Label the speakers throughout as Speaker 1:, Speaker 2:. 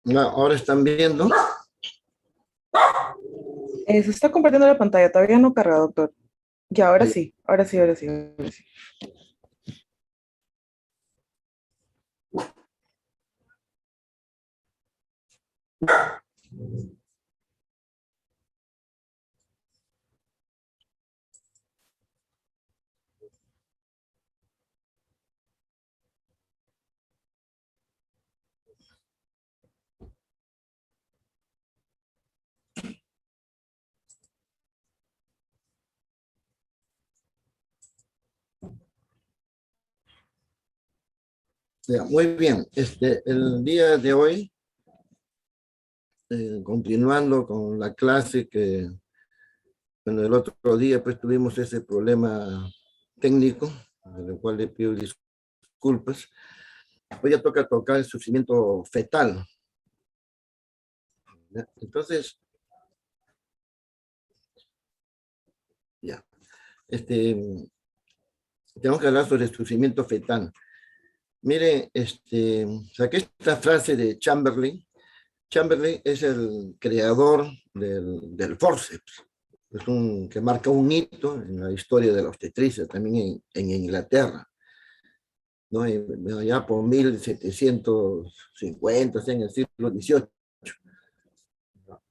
Speaker 1: No, ahora están viendo.
Speaker 2: Se está compartiendo la pantalla, todavía no carga, doctor. Ya, ahora
Speaker 1: Ahí.
Speaker 2: sí, ahora sí, ahora sí, ahora sí.
Speaker 1: Ya, muy bien. El día de hoy, continuando con la clase que, bueno, el otro día pues tuvimos ese problema técnico, del cual le pido disculpas. Hoy ya toca tocar el sufrimiento fetal. ¿Ya? Entonces, ya, este, tenemos que hablar sobre el sufrimiento fetal. Mire, saqué esta frase de Chamberlain. Chamberlain es el creador del forceps. Es un que marca un hito en la historia de la obstetricia, también en Inglaterra, ¿no? Ya por 1750, o sea, en el siglo XVIII.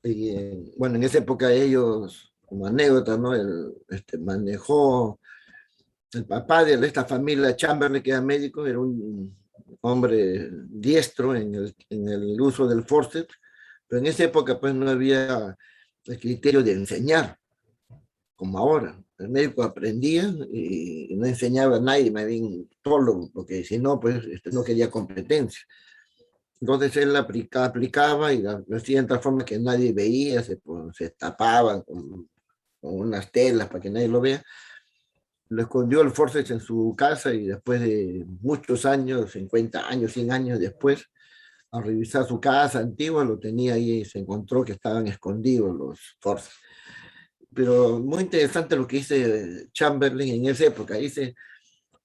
Speaker 1: Y bueno, en esa época ellos, como anécdota, ¿no? Manejó el papá de esta familia Chamberlain, que era médico, era un hombre diestro en el uso del forceps, pero en esa época pues no había el criterio de enseñar, como ahora. El médico aprendía y no enseñaba a nadie, más bien todo lo que si no, pues no quería competencia. Entonces él aplicaba y lo hacía de tal forma que nadie veía, se tapaban con unas telas para que nadie lo vea. Lo escondió el forceps en su casa y después de muchos años, 50 años, 100 años después, al revisar su casa antigua, lo tenía ahí y se encontró que estaban escondidos los forceps. Pero muy interesante lo que dice Chamberlain en esa época. Dice,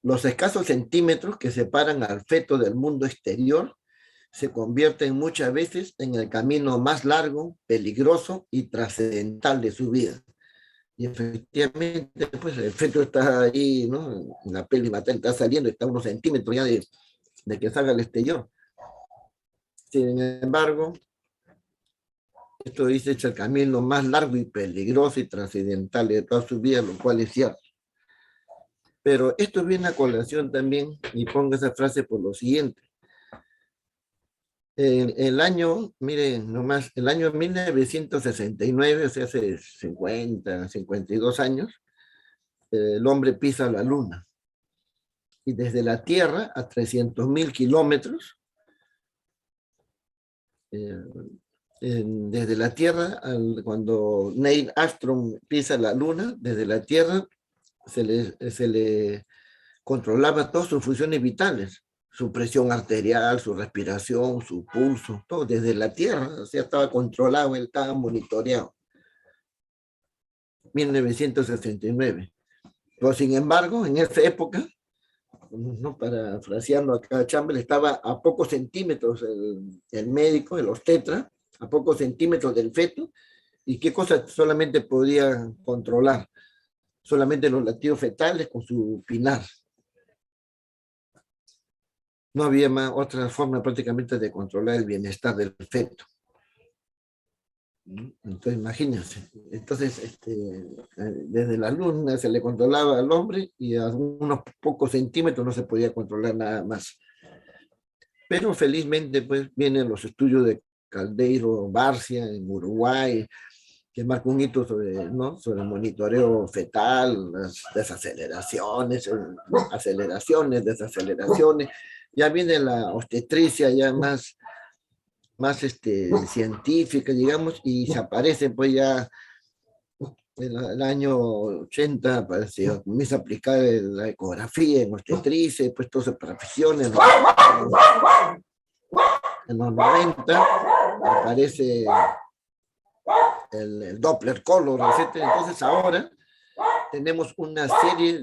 Speaker 1: los escasos centímetros que separan al feto del mundo exterior se convierten muchas veces en el camino más largo, peligroso y trascendental de su vida. Y efectivamente, pues el feto está ahí, ¿no? En la peli materna está saliendo, está a unos centímetros ya de que salga el exterior. Sin embargo, esto dice es el camino más largo y peligroso y trascendental de toda su vida, lo cual es cierto. Pero esto viene a colación también, y pongo esa frase por lo siguiente. El año, miren nomás, el año 1969, o sea, hace 50, 52 años, el hombre pisa la luna. Y desde la Tierra a 300.000 kilómetros, eh, desde la Tierra, cuando Neil Armstrong pisa la luna, desde la Tierra se le controlaba todas sus funciones vitales, su presión arterial, su respiración, su pulso, todo desde la Tierra, o sea, estaba controlado, él estaba monitoreado. 1969. Pero sin embargo, en esa época, ¿no? Parafraseando acá a Chamberlain, estaba a pocos centímetros el médico, el obstetra, a pocos centímetros del feto, y qué cosa solamente podía controlar, solamente los latidos fetales con su pinar. No había más otra forma prácticamente de controlar el bienestar del feto. Entonces, imagínense. Entonces, desde la luna se le controlaba al hombre y a unos pocos centímetros no se podía controlar nada más. Pero felizmente, pues, vienen los estudios de Caldeiro Barcia en Uruguay, que marca un hito sobre, ¿no? Sobre el monitoreo fetal, las desaceleraciones, aceleraciones, desaceleraciones. Ya viene la obstetricia ya más científica, digamos, y se aparece pues ya en el año 80, apareció, comienza a aplicar la ecografía en obstetricia, pues todas las profesiones, ¿no? En los 90 aparece el Doppler color, etc. Entonces ahora tenemos una serie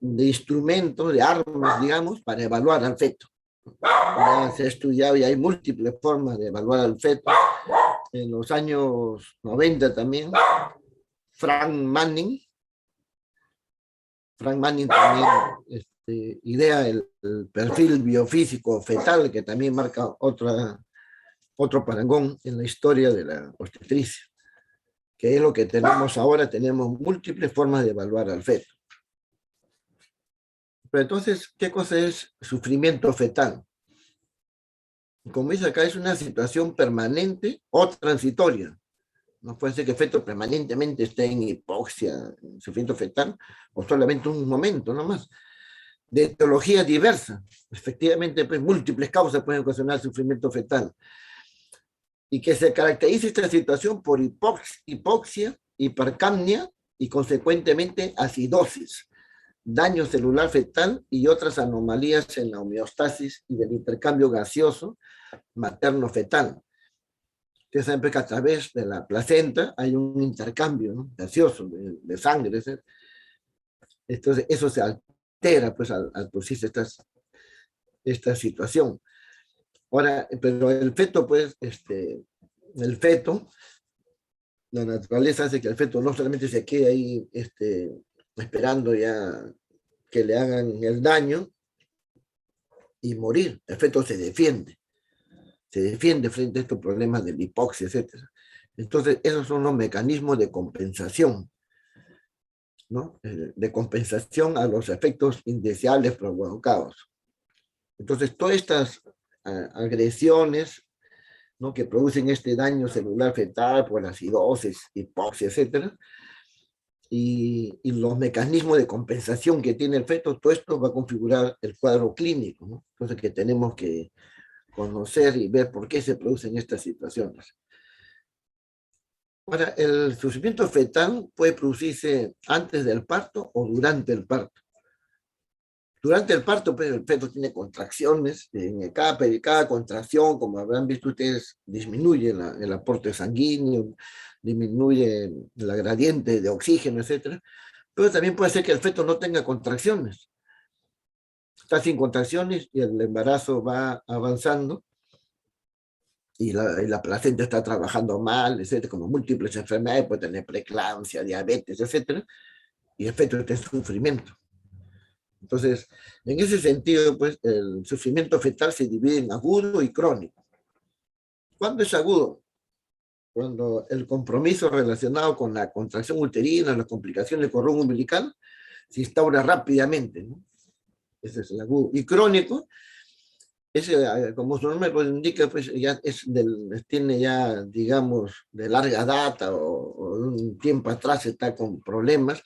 Speaker 1: de instrumentos, de armas, digamos, para evaluar al feto. ya se ha estudiado y hay múltiples formas de evaluar al feto. En los años 90 también, Frank Manning, Frank Manning también idea el perfil biofísico fetal, que también marca otro parangón en la historia de la obstetricia, que es lo que tenemos ahora. Tenemos múltiples formas de evaluar al feto. Pero entonces, ¿qué cosa es sufrimiento fetal? Como dice acá, es una situación permanente o transitoria. No puede ser que el feto permanentemente esté en hipoxia, en sufrimiento fetal, o solamente un momento nomás. De etiología diversa. Efectivamente, pues, múltiples causas pueden ocasionar sufrimiento fetal. Y que se caracteriza esta situación por hipoxia, hipercapnia y consecuentemente acidosis, daño celular fetal y otras anomalías en la homeostasis y del intercambio gaseoso materno-fetal. Ustedes saben que a través de la placenta hay un intercambio, ¿no?, gaseoso de sangre. ¿sí? Entonces, eso se altera pues, al producirse esta situación. Ahora, pero el feto, pues, el feto, la naturaleza hace que el feto no solamente se quede ahí esperando ya que le hagan el daño y morir. El feto se defiende frente a estos problemas de hipoxia, etc. Entonces, esos son los mecanismos de compensación, ¿no? De compensación a los efectos indeseables provocados. Entonces, todas estas agresiones, ¿no?, que producen este daño celular fetal por acidosis, hipoxia, etc., y los mecanismos de compensación que tiene el feto, todo esto va a configurar el cuadro clínico, ¿no? Entonces, que tenemos que conocer y ver por qué se producen estas situaciones. Ahora, el sufrimiento fetal puede producirse antes del parto o durante el parto. Durante el parto, pues, el feto tiene contracciones, cada contracción, como habrán visto ustedes, disminuye el aporte sanguíneo, disminuye la gradiente de oxígeno, etc. Pero también puede ser que el feto no tenga contracciones. Está sin contracciones y el embarazo va avanzando y la placenta está trabajando mal, etc., como múltiples enfermedades, puede tener preeclampsia, diabetes, etc., y el feto está en sufrimiento. Entonces, en ese sentido, pues, el sufrimiento fetal se divide en agudo y crónico. ¿Cuándo es agudo? Cuando el compromiso relacionado con la contracción uterina, las complicaciones del cordón umbilical, se instaura rápidamente, ¿no? Ese es el agudo. Y crónico, ese, como su nombre lo indica, pues ya tiene ya, digamos, de larga data o un tiempo atrás está con problemas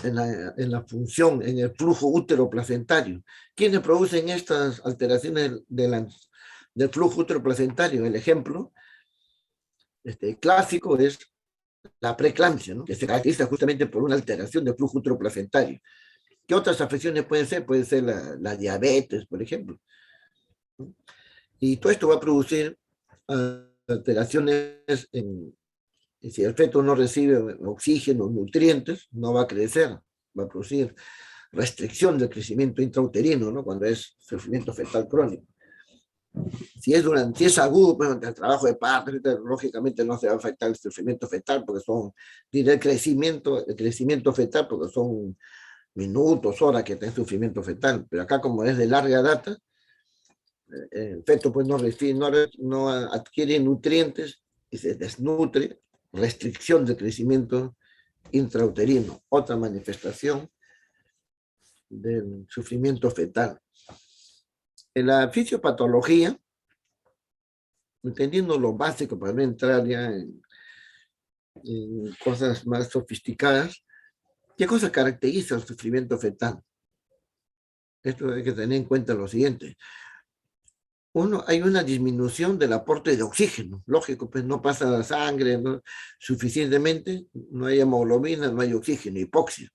Speaker 1: en la función, en el flujo útero-placentario. ¿Quiénes producen estas alteraciones del flujo útero-placentario? El ejemplo clásico es la preeclampsia, ¿no?, que se caracteriza justamente por una alteración del flujo útero-placentario. ¿Qué otras afecciones pueden ser? Puede ser la diabetes, por ejemplo. Y todo esto va a producir alteraciones y si el feto no recibe oxígeno, nutrientes, no va a crecer, va a producir restricción del crecimiento intrauterino, ¿no?, cuando es sufrimiento fetal crónico. Si es agudo, pues, durante el trabajo de parto, lógicamente no se va a afectar el sufrimiento fetal, porque tiene el crecimiento fetal, porque son minutos, horas que está en sufrimiento fetal. Pero acá, como es de larga data, el feto pues no adquiere nutrientes y se desnutre, restricción del crecimiento intrauterino, otra manifestación del sufrimiento fetal. En la fisiopatología, entendiendo lo básico para no entrar ya en cosas más sofisticadas, ¿qué cosa caracteriza el sufrimiento fetal? Esto hay que tener en cuenta lo siguiente. Uno, hay una disminución del aporte de oxígeno, lógico, pues no pasa la sangre suficientemente, no hay hemoglobina, no hay oxígeno, hipoxia.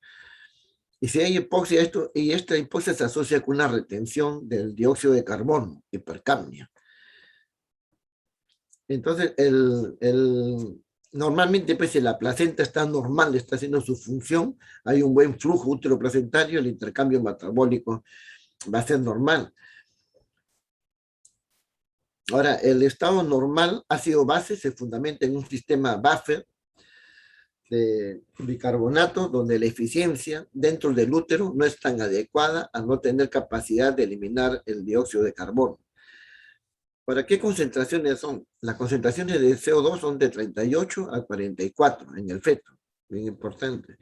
Speaker 1: Y si hay hipoxia, esta hipoxia se asocia con una retención del dióxido de carbono, hipercapnia. Entonces, normalmente, pues, si la placenta está normal, está haciendo su función, hay un buen flujo útero-placentario, el intercambio metabólico va a ser normal. Ahora, el estado normal, ácido base, se fundamenta en un sistema buffer de bicarbonato, donde la eficiencia dentro del útero no es tan adecuada a no tener capacidad de eliminar el dióxido de carbono. ¿Para qué concentraciones son? Las concentraciones de CO2 son de 38 a 44 en el feto, bien importante.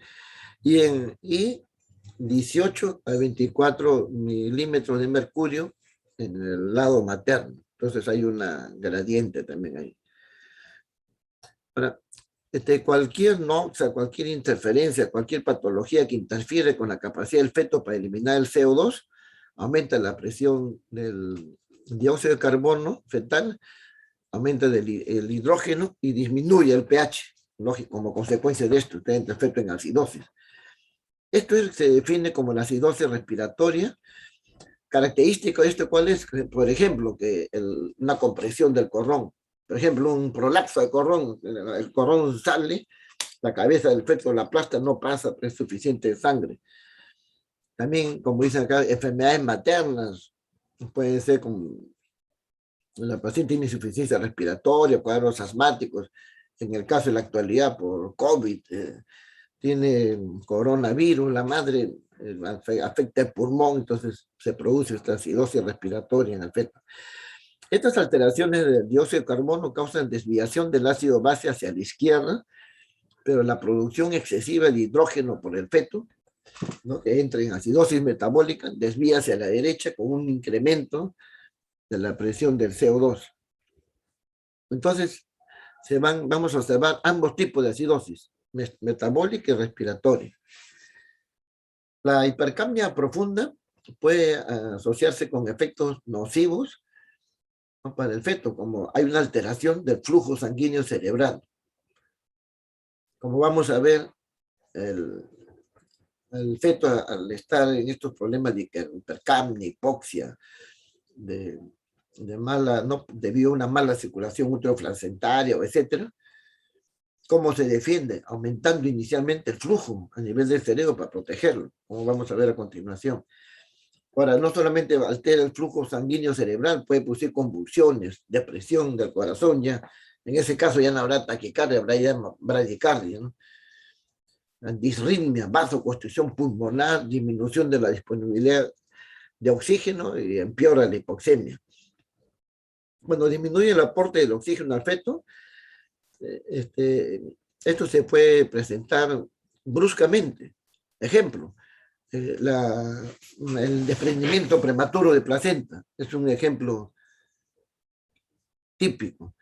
Speaker 1: Y 18 a 24 milímetros de mercurio en el lado materno. Entonces hay una gradiente también ahí. Ahora, cualquier noxa, cualquier interferencia, cualquier patología que interfiere con la capacidad del feto para eliminar el CO2, aumenta la presión del dióxido de carbono fetal, aumenta el hidrógeno y disminuye el pH, lógico, como consecuencia de esto, entra el feto en acidosis. Esto se define como la acidosis respiratoria. Característico de esto, ¿cuál es? Por ejemplo, que una compresión del corrón, por ejemplo, un prolapso de corrón, el corrón sale, la cabeza del feto la aplasta, no pasa pues, suficiente sangre. También, como dicen acá, enfermedades maternas, pueden ser como la paciente tiene insuficiencia respiratoria, cuadros asmáticos, en el caso de la actualidad por COVID, tiene coronavirus, la madre afecta el pulmón, entonces se produce esta acidosis respiratoria en el feto. Estas alteraciones del dióxido de carbono causan desviación del ácido base hacia la izquierda, pero la producción excesiva de hidrógeno por el feto, ¿no?, que entra en acidosis metabólica, desvía hacia la derecha con un incremento de la presión del CO2. Entonces, vamos a observar ambos tipos de acidosis, metabólica y respiratoria. La hipercapnia profunda puede asociarse con efectos nocivos, ¿no?, para el feto, como hay una alteración del flujo sanguíneo cerebral. Como vamos a ver, el feto al estar en estos problemas de hipercapnia, hipoxia, debido a una mala circulación uteroflacentaria, etcétera, ¿cómo se defiende? Aumentando inicialmente el flujo a nivel del cerebro para protegerlo, como vamos a ver a continuación. Ahora, no solamente altera el flujo sanguíneo cerebral, puede producir convulsiones, depresión del corazón, ya en ese caso ya no habrá taquicardia, habrá ya bradicardia, ¿no? Disritmia, vasoconstricción pulmonar, disminución de la disponibilidad de oxígeno y empeora la hipoxemia. Cuando disminuye el aporte del oxígeno al feto, esto se puede presentar bruscamente. Ejemplo, el desprendimiento prematuro de placenta es un ejemplo típico,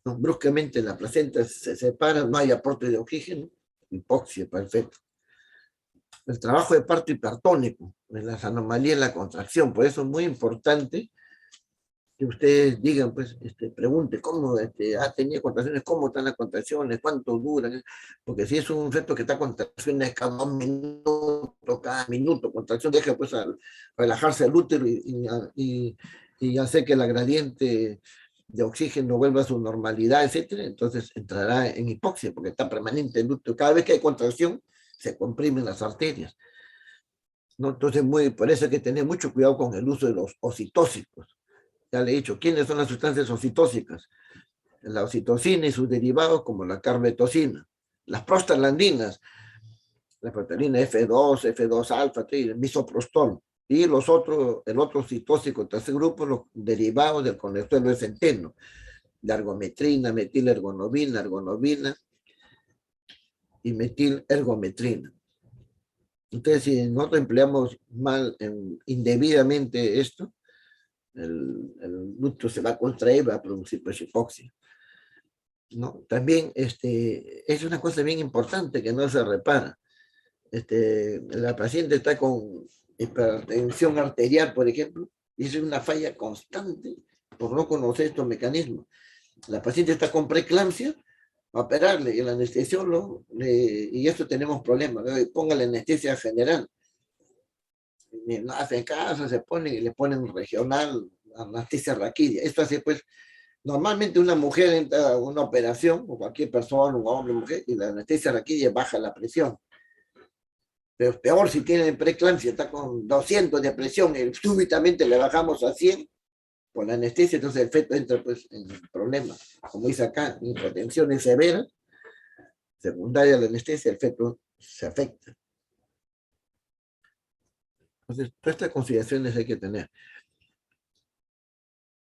Speaker 1: ¿no? Bruscamente la placenta se separa, no hay aporte de oxígeno, hipoxia para el feto. El trabajo de parto hipertónico, en las anomalías en la contracción, por eso es muy importante que ustedes digan, pues, pregunte cómo ha tenido contracciones, cómo están las contracciones, cuánto duran, porque si es un feto que está contracciones cada minuto, contracción, deja pues relajarse el útero y hacer que la gradiente de oxígeno vuelva a su normalidad, etcétera, entonces entrará en hipoxia, porque está permanente el útero. Cada vez que hay contracción, se comprimen las arterias, ¿no? Entonces, por eso hay que tener mucho cuidado con el uso de los oxitóxicos. Ya le he dicho, ¿quiénes son las sustancias oxitóxicas? La oxitocina y sus derivados como la carbetocina, las prostaglandinas, la proteína F2, F2 alfa, el misoprostol, y el otro oxitóxico, tercer grupo, los derivados del colesterol de centeno, la ergometrina, metilergonovina, ergonovina y metilergometrina. Entonces, si nosotros empleamos indebidamente esto, el útero se va a contraer, va a producir hipoxia, ¿no? También es una cosa bien importante que no se repara. La paciente está con hipertensión arterial, por ejemplo, y es una falla constante por no conocer estos mecanismos. La paciente está con preeclampsia, a operarle, y el anestesiólogo, y esto tenemos problemas, ¿no? Ponga la anestesia general. No hacen caso, se pone y le ponen regional, anestesia raquídea. Esto hace, pues, normalmente una mujer entra a una operación, o cualquier persona, un hombre, mujer, y la anestesia raquídea baja la presión. Pero es peor si tiene preeclampsia, está con 200 de presión, y súbitamente le bajamos a 100, por la anestesia, entonces el feto entra pues en problemas, como dice acá, hipotensiones severas, secundaria a la anestesia, el feto se afecta. Entonces, todas estas consideraciones hay que tener.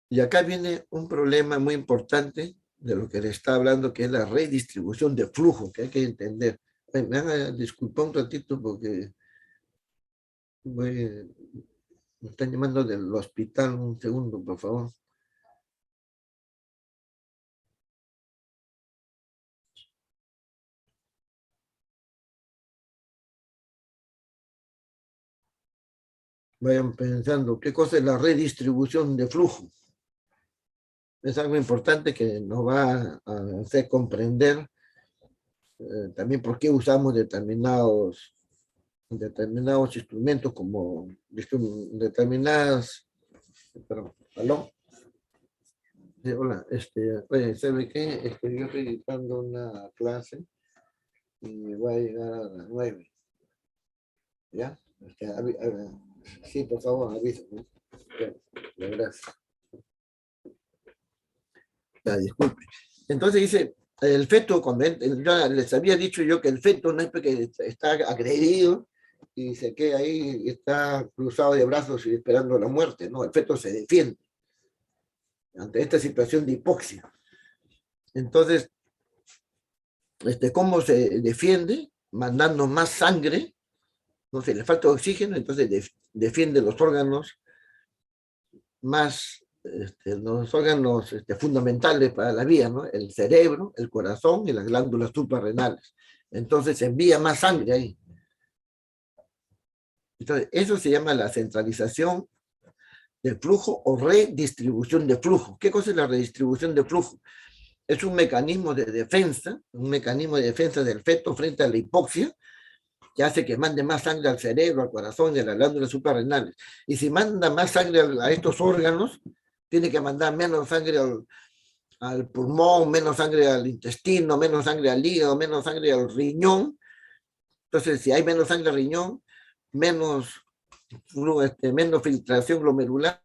Speaker 1: Y acá viene un problema muy importante de lo que le está hablando, que es la redistribución de flujo, que hay que entender. Me van a disculpar un ratito porque me están llamando del hospital, un segundo, por favor. Vayan pensando, ¿qué cosa es la redistribución de flujo? Es algo importante que nos va a hacer comprender también por qué usamos determinados instrumentos como determinadas, perdón, ¿aló? Sí, hola, oye, ¿sabe qué? Yo estoy dictando una clase y voy a llegar a las 9, ¿ya? Sí, por favor, avísame. Ya, gracias. Ya, disculpe. Entonces dice, el feto, cuando ya les había dicho yo que el feto no es porque está agredido y se queda ahí y está cruzado de brazos y esperando la muerte, no, el feto se defiende ante esta situación de hipoxia. Entonces, ¿cómo se defiende? Mandando más sangre, no sé, le falta oxígeno, entonces defiende los órganos más, los órganos fundamentales para la vida, ¿no? El cerebro, el corazón y las glándulas suprarrenales. Entonces envía más sangre ahí. Entonces, eso se llama la centralización del flujo o redistribución de flujo. ¿Qué cosa es la redistribución de flujo? Es un mecanismo de defensa del feto frente a la hipoxia, que hace que mande más sangre al cerebro, al corazón y a las glándulas suprarrenales. Y si manda más sangre a estos órganos, tiene que mandar menos sangre al pulmón, menos sangre al intestino, menos sangre al hígado, menos sangre al riñón. Entonces, si hay menos sangre al riñón, menos filtración glomerular.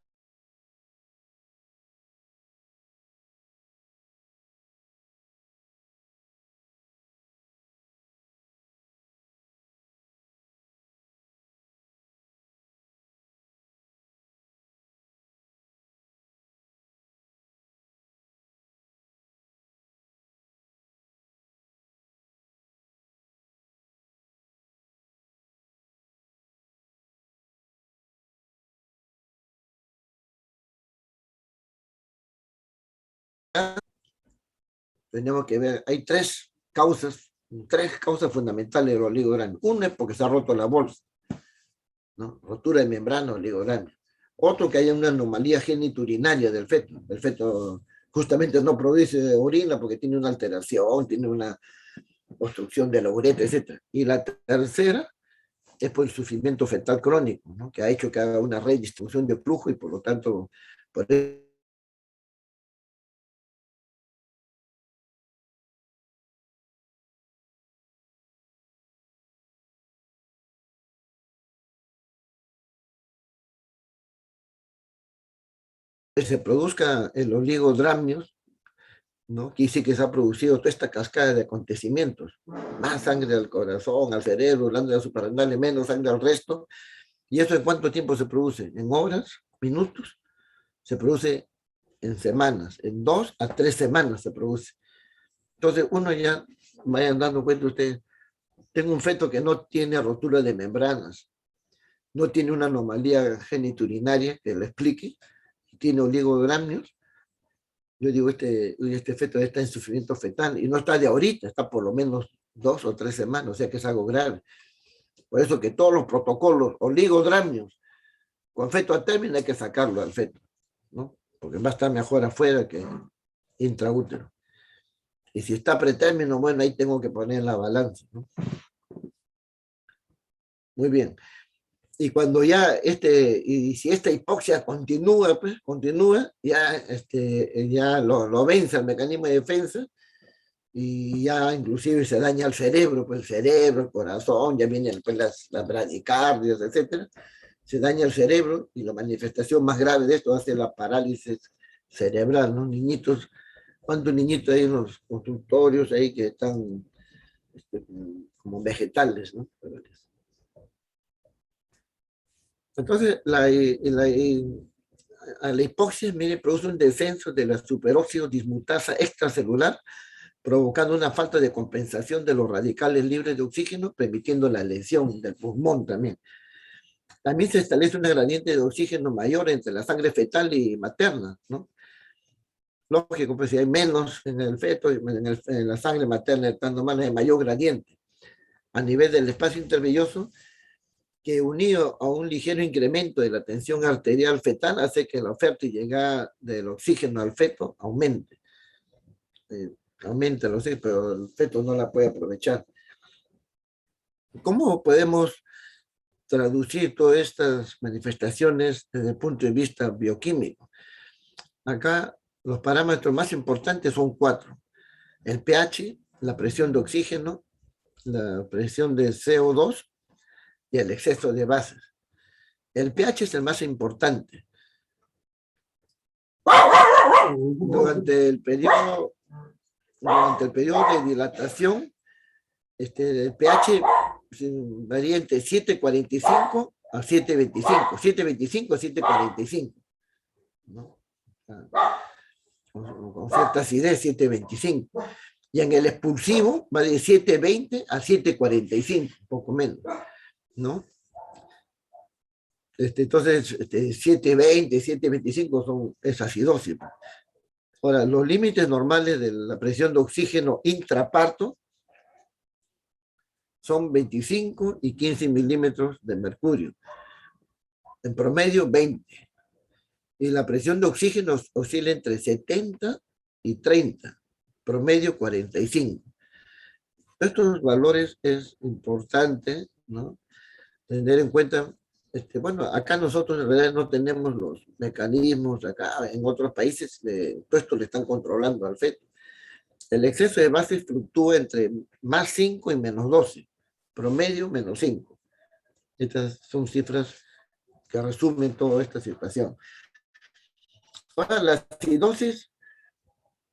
Speaker 1: Tenemos que ver, hay tres causas fundamentales del oligodrama. Una es porque se ha roto la bolsa, ¿no? Rotura de membrana oligodrama. Otro, que haya una anomalía geniturinaria del feto. El feto justamente no produce orina porque tiene una alteración, tiene una obstrucción de la uretra, etc. Y la tercera es por el sufrimiento fetal crónico, ¿no? Que ha hecho que haga una redistribución de flujo y por lo tanto por se produzca el oligodramnios, ¿no? Que dice que se ha producido toda esta cascada de acontecimientos. Más sangre al corazón, al cerebro, glándulas suprarrenales, menos sangre al resto. ¿Y eso en cuánto tiempo se produce? ¿En horas? ¿Minutos? Se produce en semanas, en 2 a 3 semanas se produce. Entonces uno ya, vayan dando cuenta ustedes, tengo un feto que no tiene rotura de membranas, no tiene una anomalía geniturinaria que le explique, tiene oligodramnios. Yo digo, este feto está en sufrimiento fetal y no está de ahorita, está por lo menos 2 o 3 semanas, o sea que es algo grave. Por eso que todos los protocolos oligodramnios con feto a término hay que sacarlo al feto, ¿no? Porque va a estar mejor afuera que intraútero. Y si está pretérmino, bueno, ahí tengo que poner la balanza, ¿no? Muy bien. Y cuando ya y si esta hipoxia continúa, pues, ya lo vence el mecanismo de defensa y ya inclusive se daña el cerebro, pues el cerebro, el corazón, ya vienen pues, las bradicardias, etcétera. se daña el cerebro y la manifestación más grave de esto hace la parálisis cerebral, ¿no? Niñitos, ¿cuántos niñitos hay en los consultorios ahí que están como vegetales, ¿no? Entonces, la hipoxia, mire, produce un descenso de la superóxido dismutasa extracelular, provocando una falta de compensación de los radicales libres de oxígeno, permitiendo la lesión del pulmón también. También se establece un gradiente de oxígeno mayor entre la sangre fetal y materna, ¿no? Lógico, pues si hay menos en el feto, en la sangre materna estando mal, hay mayor gradiente. A nivel del espacio intervelloso, que unido a un ligero incremento de la tensión arterial fetal hace que la oferta y llegada del oxígeno al feto aumente. Aumenta el oxígeno, pero el feto no la puede aprovechar. ¿Cómo podemos traducir todas estas manifestaciones desde el punto de vista bioquímico? Acá los parámetros más importantes son 4. El pH, la presión de oxígeno, la presión de CO2 y el exceso de bases. El pH es el más importante. Durante el periodo de dilatación, el pH varía entre 7.45 a 7.25, 7.25 a 7.45, ¿no? Con cierta acidez, 7.25. Y en el expulsivo va de 7.20 a 7.45, un poco menos, ¿no? Entonces, 7.20, 7.25 es acidosis. Ahora, los límites normales de la presión de oxígeno intraparto son 25 y 15 milímetros de mercurio. En promedio, 20. Y la presión de oxígeno oscila entre 70 y 30. Promedio, 45. Estos valores es importante, ¿no? Tener en cuenta. Bueno, acá nosotros en realidad no tenemos los mecanismos, acá en otros países todo esto le están controlando al feto. El exceso de bases fluctúa entre más 5 y menos 12, promedio menos 5. Estas son cifras que resumen toda esta situación. Ahora, la acidosis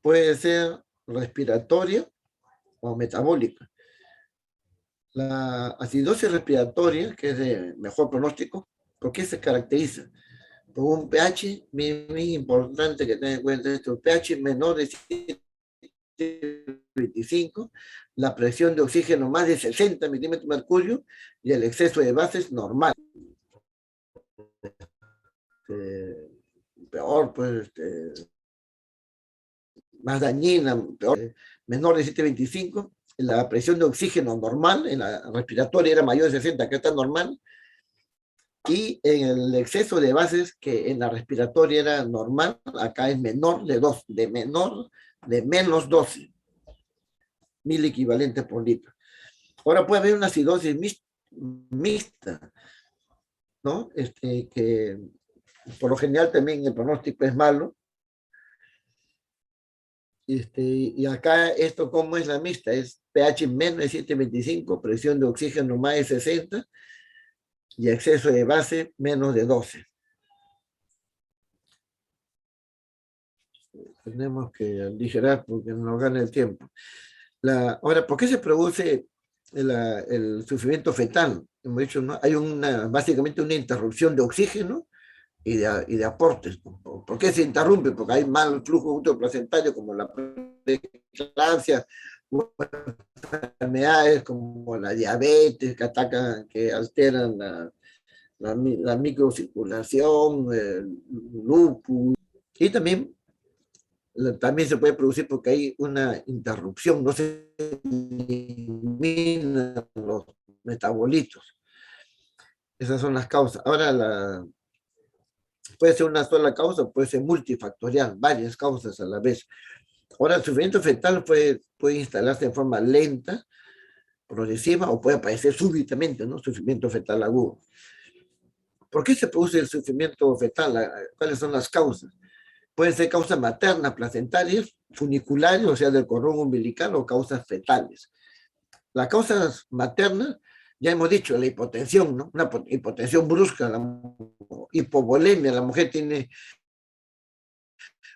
Speaker 1: puede ser respiratoria o metabólica. La acidosis respiratoria, que es de mejor pronóstico, ¿por qué se caracteriza? Por un pH muy importante que tengan en cuenta esto, el pH menor de 7.25, la presión de oxígeno más de 60 milímetros de mercurio y el exceso de bases normal. Peor, pues, más dañina, peor, menor de 7.25, la presión de oxígeno normal, en la respiratoria era mayor de 60, que está normal, y en el exceso de bases, que en la respiratoria era normal, acá es menor de 2, de menos 12 mil equivalentes por litro. Ahora puede haber una acidosis mixta, ¿no? Que por lo general también el pronóstico es malo. Y acá esto, ¿cómo es la mixta? Es pH menos de 7.25, presión de oxígeno más de 60 y exceso de base menos de 12. Tenemos que aligerar porque nos gana el tiempo. Ahora, ¿por qué se produce el sufrimiento fetal? Hemos dicho, ¿no? Hay básicamente una interrupción de oxígeno y de aportes. ¿Por qué se interrumpe? Porque hay mal flujo uteroplacentario, como la preeclampsia, enfermedades como la diabetes que atacan, que alteran la microcirculación, el lupus, y también se puede producir porque hay una interrupción, no se eliminan los metabolitos. Esas son las causas. Ahora, puede ser una sola causa, puede ser multifactorial, varias causas a la vez. Ahora, el sufrimiento fetal puede instalarse de forma lenta, progresiva, o puede aparecer súbitamente, ¿no? Sufrimiento fetal agudo. ¿Por qué se produce el sufrimiento fetal? ¿Cuáles son las causas? Pueden ser causas maternas, placentarias, funiculares, o sea, del cordón umbilical, o causas fetales. Las causas maternas Ya hemos dicho, la hipotensión, ¿no? Una hipotensión brusca, la hipovolemia, la mujer tiene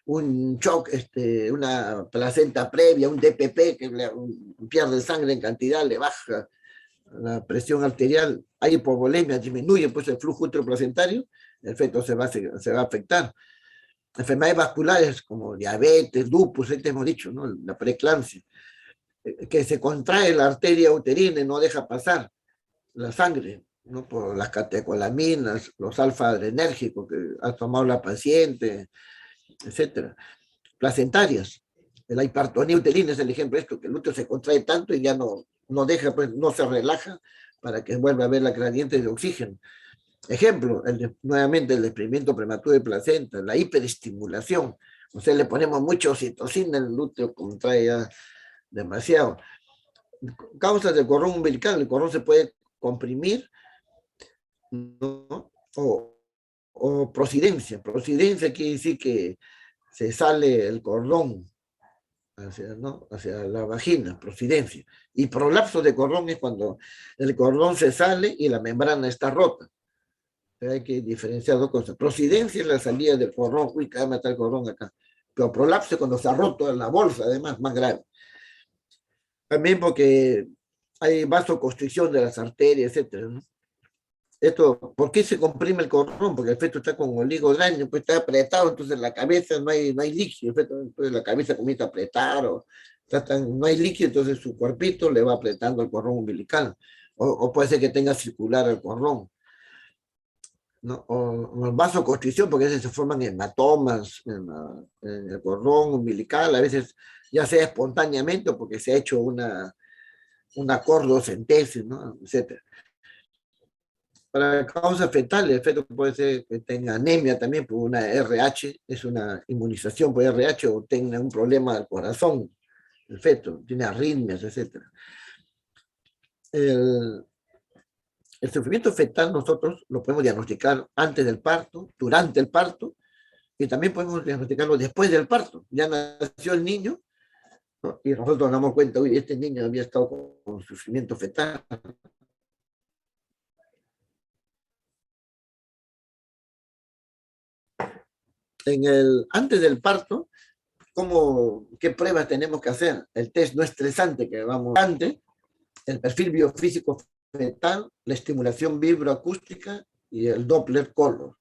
Speaker 1: un shock, una placenta previa, un DPP, que pierde sangre en cantidad, le baja la presión arterial, hay hipovolemia, disminuye pues el flujo intraplacentario, el feto se va a afectar. Enfermedades vasculares como diabetes, lupus, hemos dicho, ¿no? La preeclampsia, que se contrae la arteria uterina y no deja pasar la sangre, ¿no? Por las catecolaminas, los alfa-adrenérgicos que ha tomado la paciente, etcétera. Placentarias, la hipertonía uterina es el ejemplo de esto, que el útero se contrae tanto y ya no deja, pues no se relaja para que vuelva a haber la gradiente de oxígeno. Ejemplo, nuevamente el desprendimiento prematuro de placenta, la hiperestimulación, o sea, le ponemos mucha oxitocina, el útero contrae ya demasiado. Causas del cordón umbilical, el cordón se puede comprimir, ¿no? O prosidencia. Prosidencia quiere decir que se sale el cordón hacia, ¿no? hacia la vagina, prosidencia. Y prolapso de cordón es cuando el cordón se sale y la membrana está rota. Hay que diferenciar dos cosas. Prosidencia es la salida del cordón. Uy, que va a matar el cordón acá. Pero prolapso es cuando se ha roto la bolsa, además, más grave. También porque hay vasoconstricción de las arterias, etcétera, ¿no? Esto, ¿por qué se comprime el cordón? Porque el feto está con oligodraño, pues está apretado, entonces la cabeza no hay líquido, el feto, entonces la cabeza comienza a apretar, o no hay líquido, entonces su cuerpito le va apretando el cordón umbilical, o puede ser que tenga circular el cordón, ¿no? O vasoconstricción, porque a veces se forman hematomas en el cordón umbilical, a veces ya sea espontáneamente o porque se ha hecho una cordocentesis, ¿no? Etcétera. Para causas fetales, el feto puede ser que tenga anemia también por una RH, es una inmunización por RH, o tenga un problema del corazón, el feto, tiene arritmias, etc. El sufrimiento fetal nosotros lo podemos diagnosticar antes del parto, durante el parto, y también podemos diagnosticarlo después del parto. Ya nació el niño, ¿no? Y nosotros nos damos cuenta, uy, este niño había estado con sufrimiento fetal. Antes del parto, ¿qué pruebas tenemos que hacer? El test no estresante que vamos antes, el perfil biofísico fetal, la estimulación vibroacústica y el Doppler color.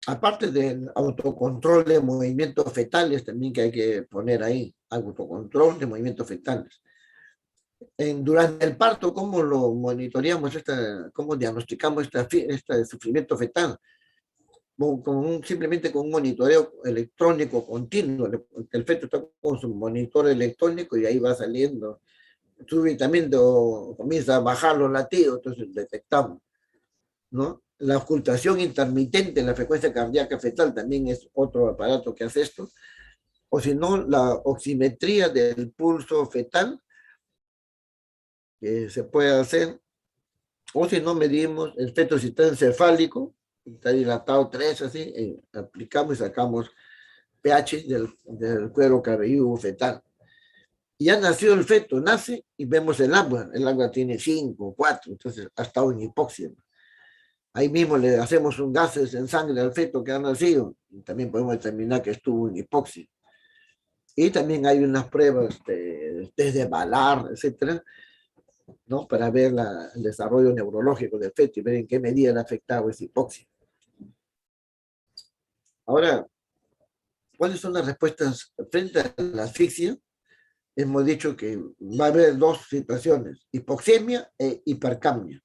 Speaker 1: Aparte del autocontrol de movimientos fetales también que hay que poner ahí, autocontrol de movimientos fetales. Durante el parto, ¿cómo lo monitoreamos, cómo diagnosticamos este sufrimiento fetal? Simplemente con un monitoreo electrónico continuo. El feto está con su monitor electrónico y ahí va saliendo súbitamente, o comienza a bajar los latidos, entonces detectamos, ¿no? La ocultación intermitente en la frecuencia cardíaca fetal también es otro aparato que hace esto, o si no, la oximetría del pulso fetal, que se puede hacer, o si no, medimos el feto si está encefálico, está dilatado 3, así, aplicamos y sacamos pH del cuero cabelludo fetal. Y ya nació el feto, nace y vemos el agua tiene 5, 4, entonces ha estado en hipoxia. Ahí mismo le hacemos un gases en sangre al feto que ha nacido, y también podemos determinar que estuvo en hipoxia. Y también hay unas pruebas de Valar, etcétera, ¿no? Para ver el desarrollo neurológico del feto y ver en qué medida le ha afectado esa hipoxia. Ahora, ¿cuáles son las respuestas frente a la asfixia? Hemos dicho que va a haber dos situaciones, hipoxemia e hipercapnia.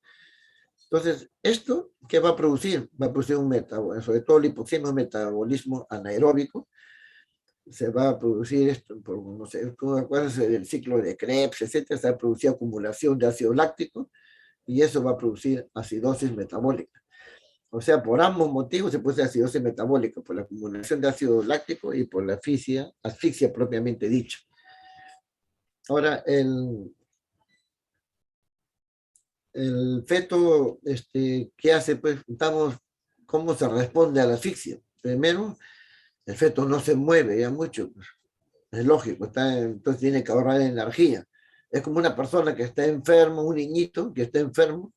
Speaker 1: Entonces, ¿esto qué va a producir? Va a producir un metabolismo, sobre todo la hipoxemia, un metabolismo anaeróbico. Se va a producir esto, no sé, ¿tú acuerdas del ciclo de Krebs, etcétera? Se va a producir acumulación de ácido láctico y eso va a producir acidosis metabólica. O sea, por ambos motivos se produce acidosis metabólica, por la acumulación de ácido láctico y por la asfixia propiamente dicha. Ahora, el feto, ¿qué hace? Pues, ¿cómo se responde a la asfixia? Primero, el feto no se mueve ya mucho, pues, es lógico, entonces tiene que ahorrar energía. Es como una persona que está enfermo, un niñito que está enfermo,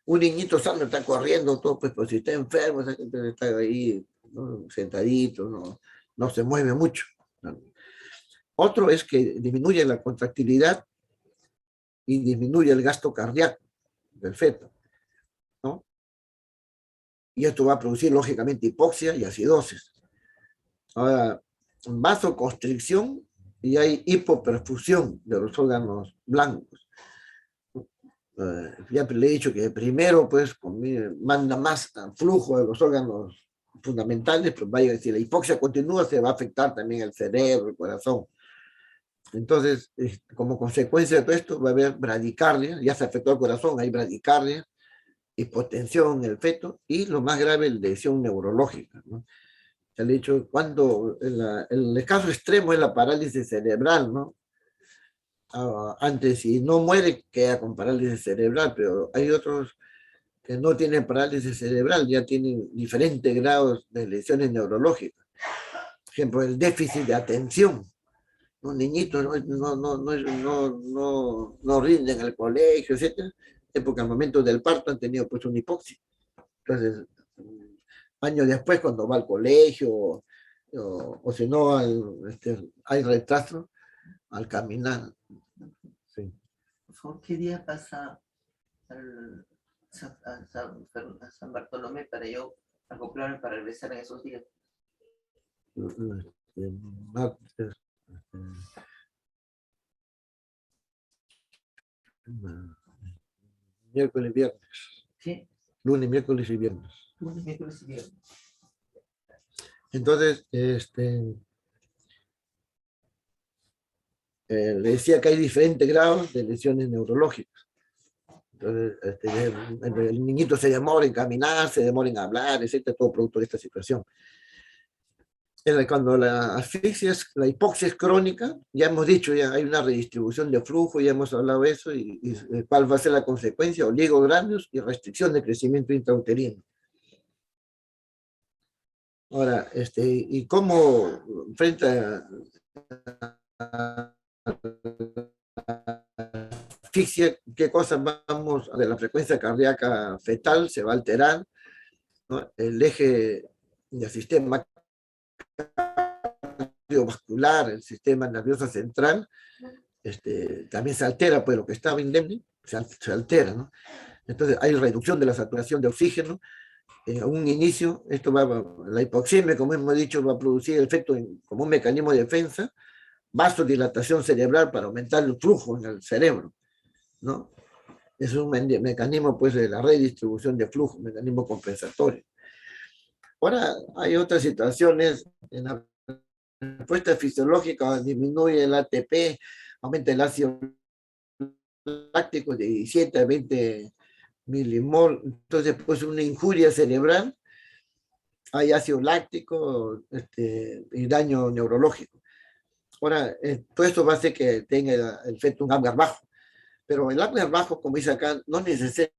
Speaker 1: un niñito sano está corriendo todo, pues si está enfermo, esa gente está ahí, ¿no? Sentadito, no se mueve mucho, ¿no? Otro es que disminuye la contractilidad y disminuye el gasto cardíaco del feto, ¿no? Y esto va a producir, lógicamente, hipoxia y acidosis. Ahora, vasoconstricción y hay hipoperfusión de los órganos blancos. Ya le he dicho que primero, pues, manda más flujo de los órganos fundamentales, pues vaya, si la hipoxia continúa, se va a afectar también el cerebro, el corazón. Entonces, como consecuencia de todo esto, va a haber bradicardia, ya se afectó el corazón, hay bradicardia, hipotensión en el feto y lo más grave, lesión neurológica, ¿no? Se ha dicho, cuando el caso extremo es la parálisis cerebral, ¿no? Antes, si no muere, queda con parálisis cerebral, pero hay otros que no tienen parálisis cerebral, ya tienen diferentes grados de lesiones neurológicas. Por ejemplo, el déficit de atención. Los niñitos no rinden al colegio, etcétera, es porque al momento del parto han tenido pues una hipoxia. Entonces, años después, cuando va al colegio, o si no, hay retraso al caminar. Sí.
Speaker 3: Por favor, ¿qué día pasa a San Bartolomé para yo acoplarme para regresar en esos días?
Speaker 1: Martes, miércoles, viernes.
Speaker 3: ¿Sí?
Speaker 1: Lunes, miércoles y viernes.
Speaker 3: Lunes, miércoles y viernes.
Speaker 1: Entonces, le decía que hay diferentes grados de lesiones neurológicas. Entonces, el niñito se demora en caminar, se demora en hablar, etcétera, todo producto de esta situación. Cuando la asfixia, la hipoxia es crónica, ya hemos dicho, ya hay una redistribución de flujo, ya hemos hablado de eso, y cuál va a ser la consecuencia, oligogramios y restricción de crecimiento intrauterino. Ahora, y cómo frente a asfixia, qué cosas vamos, de la frecuencia cardíaca fetal se va a alterar, ¿no? El eje del sistema cardiovascular, el sistema nervioso central, también se altera, pues lo que estaba indemne se altera, ¿no? Entonces hay reducción de la saturación de oxígeno. A un inicio, la hipoxemia, como hemos dicho, va a producir efecto como un mecanismo de defensa, vasodilatación cerebral para aumentar el flujo en el cerebro, ¿no? Es un mecanismo, pues, de la redistribución de flujo, un mecanismo compensatorio. Ahora, hay otras situaciones en la respuesta fisiológica, disminuye el ATP, aumenta el ácido láctico de 17 a 20 milimol, entonces pues una injuria cerebral, hay ácido láctico y daño neurológico. Ahora, todo esto va a hacer que tenga el feto un Apgar bajo, pero el Apgar bajo, como dice acá, no necesariamente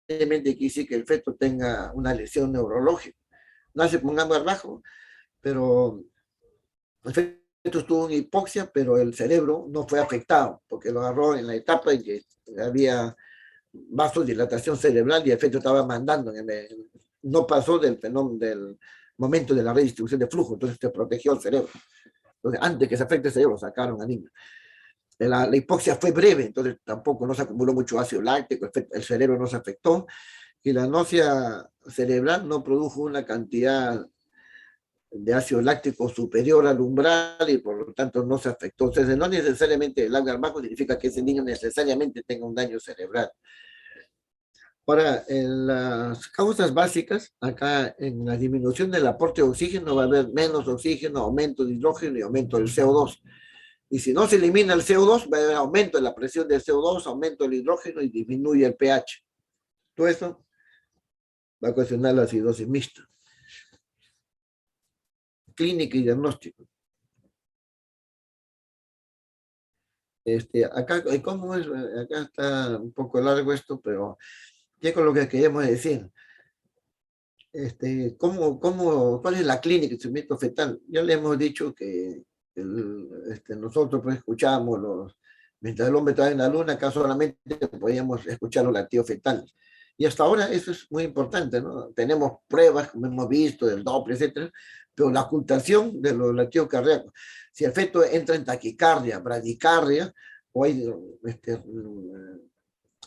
Speaker 1: quiere decir que el feto tenga una lesión neurológica. Nace con un Apgar bajo, pero el feto tuvo una hipoxia, pero el cerebro no fue afectado, porque lo agarró en la etapa en que había vasodilatación cerebral y el feto estaba mandando, no pasó del fenómeno del momento de la redistribución de flujo, entonces se protegió el cerebro. Entonces, antes que se afecte el cerebro, sacaron al niño. La hipoxia fue breve, entonces tampoco no se acumuló mucho ácido láctico, el cerebro no se afectó, y la náusea cerebral no produjo una cantidad de ácido láctico superior al umbral y por lo tanto no se afectó. Entonces, no necesariamente el Apgar bajo significa que ese niño necesariamente tenga un daño cerebral. Ahora, en las causas básicas, acá en la disminución del aporte de oxígeno va a haber menos oxígeno, aumento de hidrógeno y aumento del CO2. Y si no se elimina el CO2, va a haber aumento de la presión del CO2, aumento del hidrógeno y disminuye el pH. Todo eso va a ocasionar la acidosis mixta. Clínica y diagnóstico. Acá, ¿cómo es? Acá está un poco largo esto, pero ¿qué es lo que queremos decir? ¿Cuál es la clínica de crecimiento fetal? Ya le hemos dicho que nosotros pues, escuchamos los Mientras el hombre estaba en la luna, acá solamente podíamos escuchar los latidos fetales. Y hasta ahora eso es muy importante, ¿no? Tenemos pruebas, como hemos visto, del Doppler, etcétera, pero la ocultación de los latidos cardíacos, si el feto entra en taquicardia, bradicardia, o hay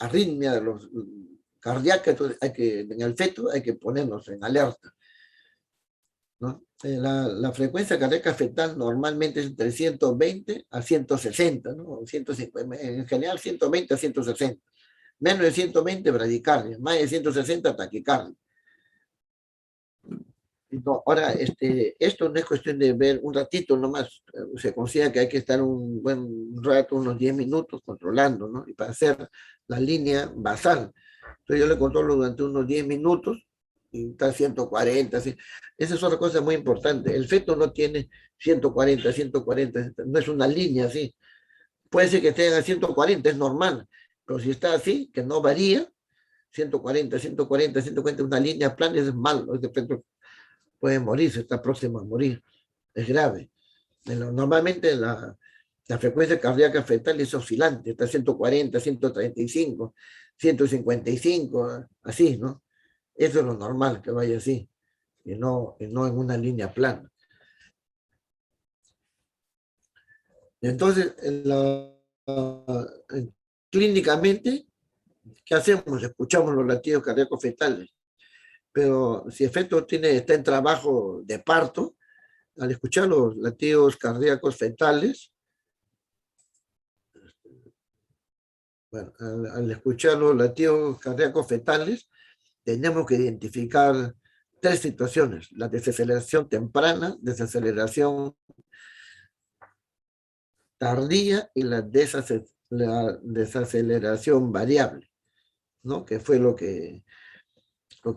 Speaker 1: arritmia de los cardíaca, entonces en el feto hay que ponernos en alerta, ¿no? La frecuencia cardíaca fetal normalmente es entre 120 a 160, ¿no? 150, en general 120 a 160. Menos de 120 bradicardia, más de 160 taquicardia. No, ahora, esto no es cuestión de ver un ratito nomás, se considera que hay que estar un buen rato, unos 10 minutos controlando, ¿no? Y para hacer la línea basal. Entonces yo le controlo durante unos 10 minutos, y está 140, así. Esa es otra cosa muy importante. El feto no tiene 140, 140, no es una línea así. Puede ser que esté a 140, es normal, pero si está así, que no varía, 140, 140, 140, una línea plana, es malo, ese feto puede morir, se está próximo a morir, es grave. Normalmente la frecuencia cardíaca fetal es oscilante, está 140, 135, 155, así, ¿no? Eso es lo normal, que vaya así, y no en una línea plana. Entonces, clínicamente, ¿qué hacemos? Escuchamos los latidos cardíacos fetales, pero si el feto está en trabajo de parto, al escuchar los latidos cardíacos fetales, bueno, al escuchar los latidos cardíacos fetales, tenemos que identificar tres situaciones: la desaceleración temprana, desaceleración tardía y la desaceleración variable, ¿no? Que fue lo que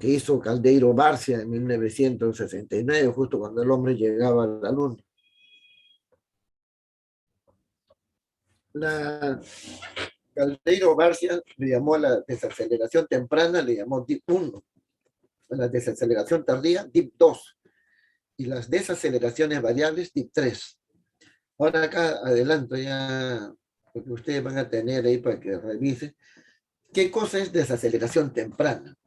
Speaker 1: hizo Caldeiro Barcia en 1969, justo cuando el hombre llegaba a la luna. Caldeiro Barcia le llamó a la desaceleración temprana, le llamó DIP 1, a la desaceleración tardía, DIP 2, y las desaceleraciones variables, DIP 3. Ahora acá adelanto ya, porque ustedes van a tener ahí para que revisen, qué cosa es desaceleración temprana,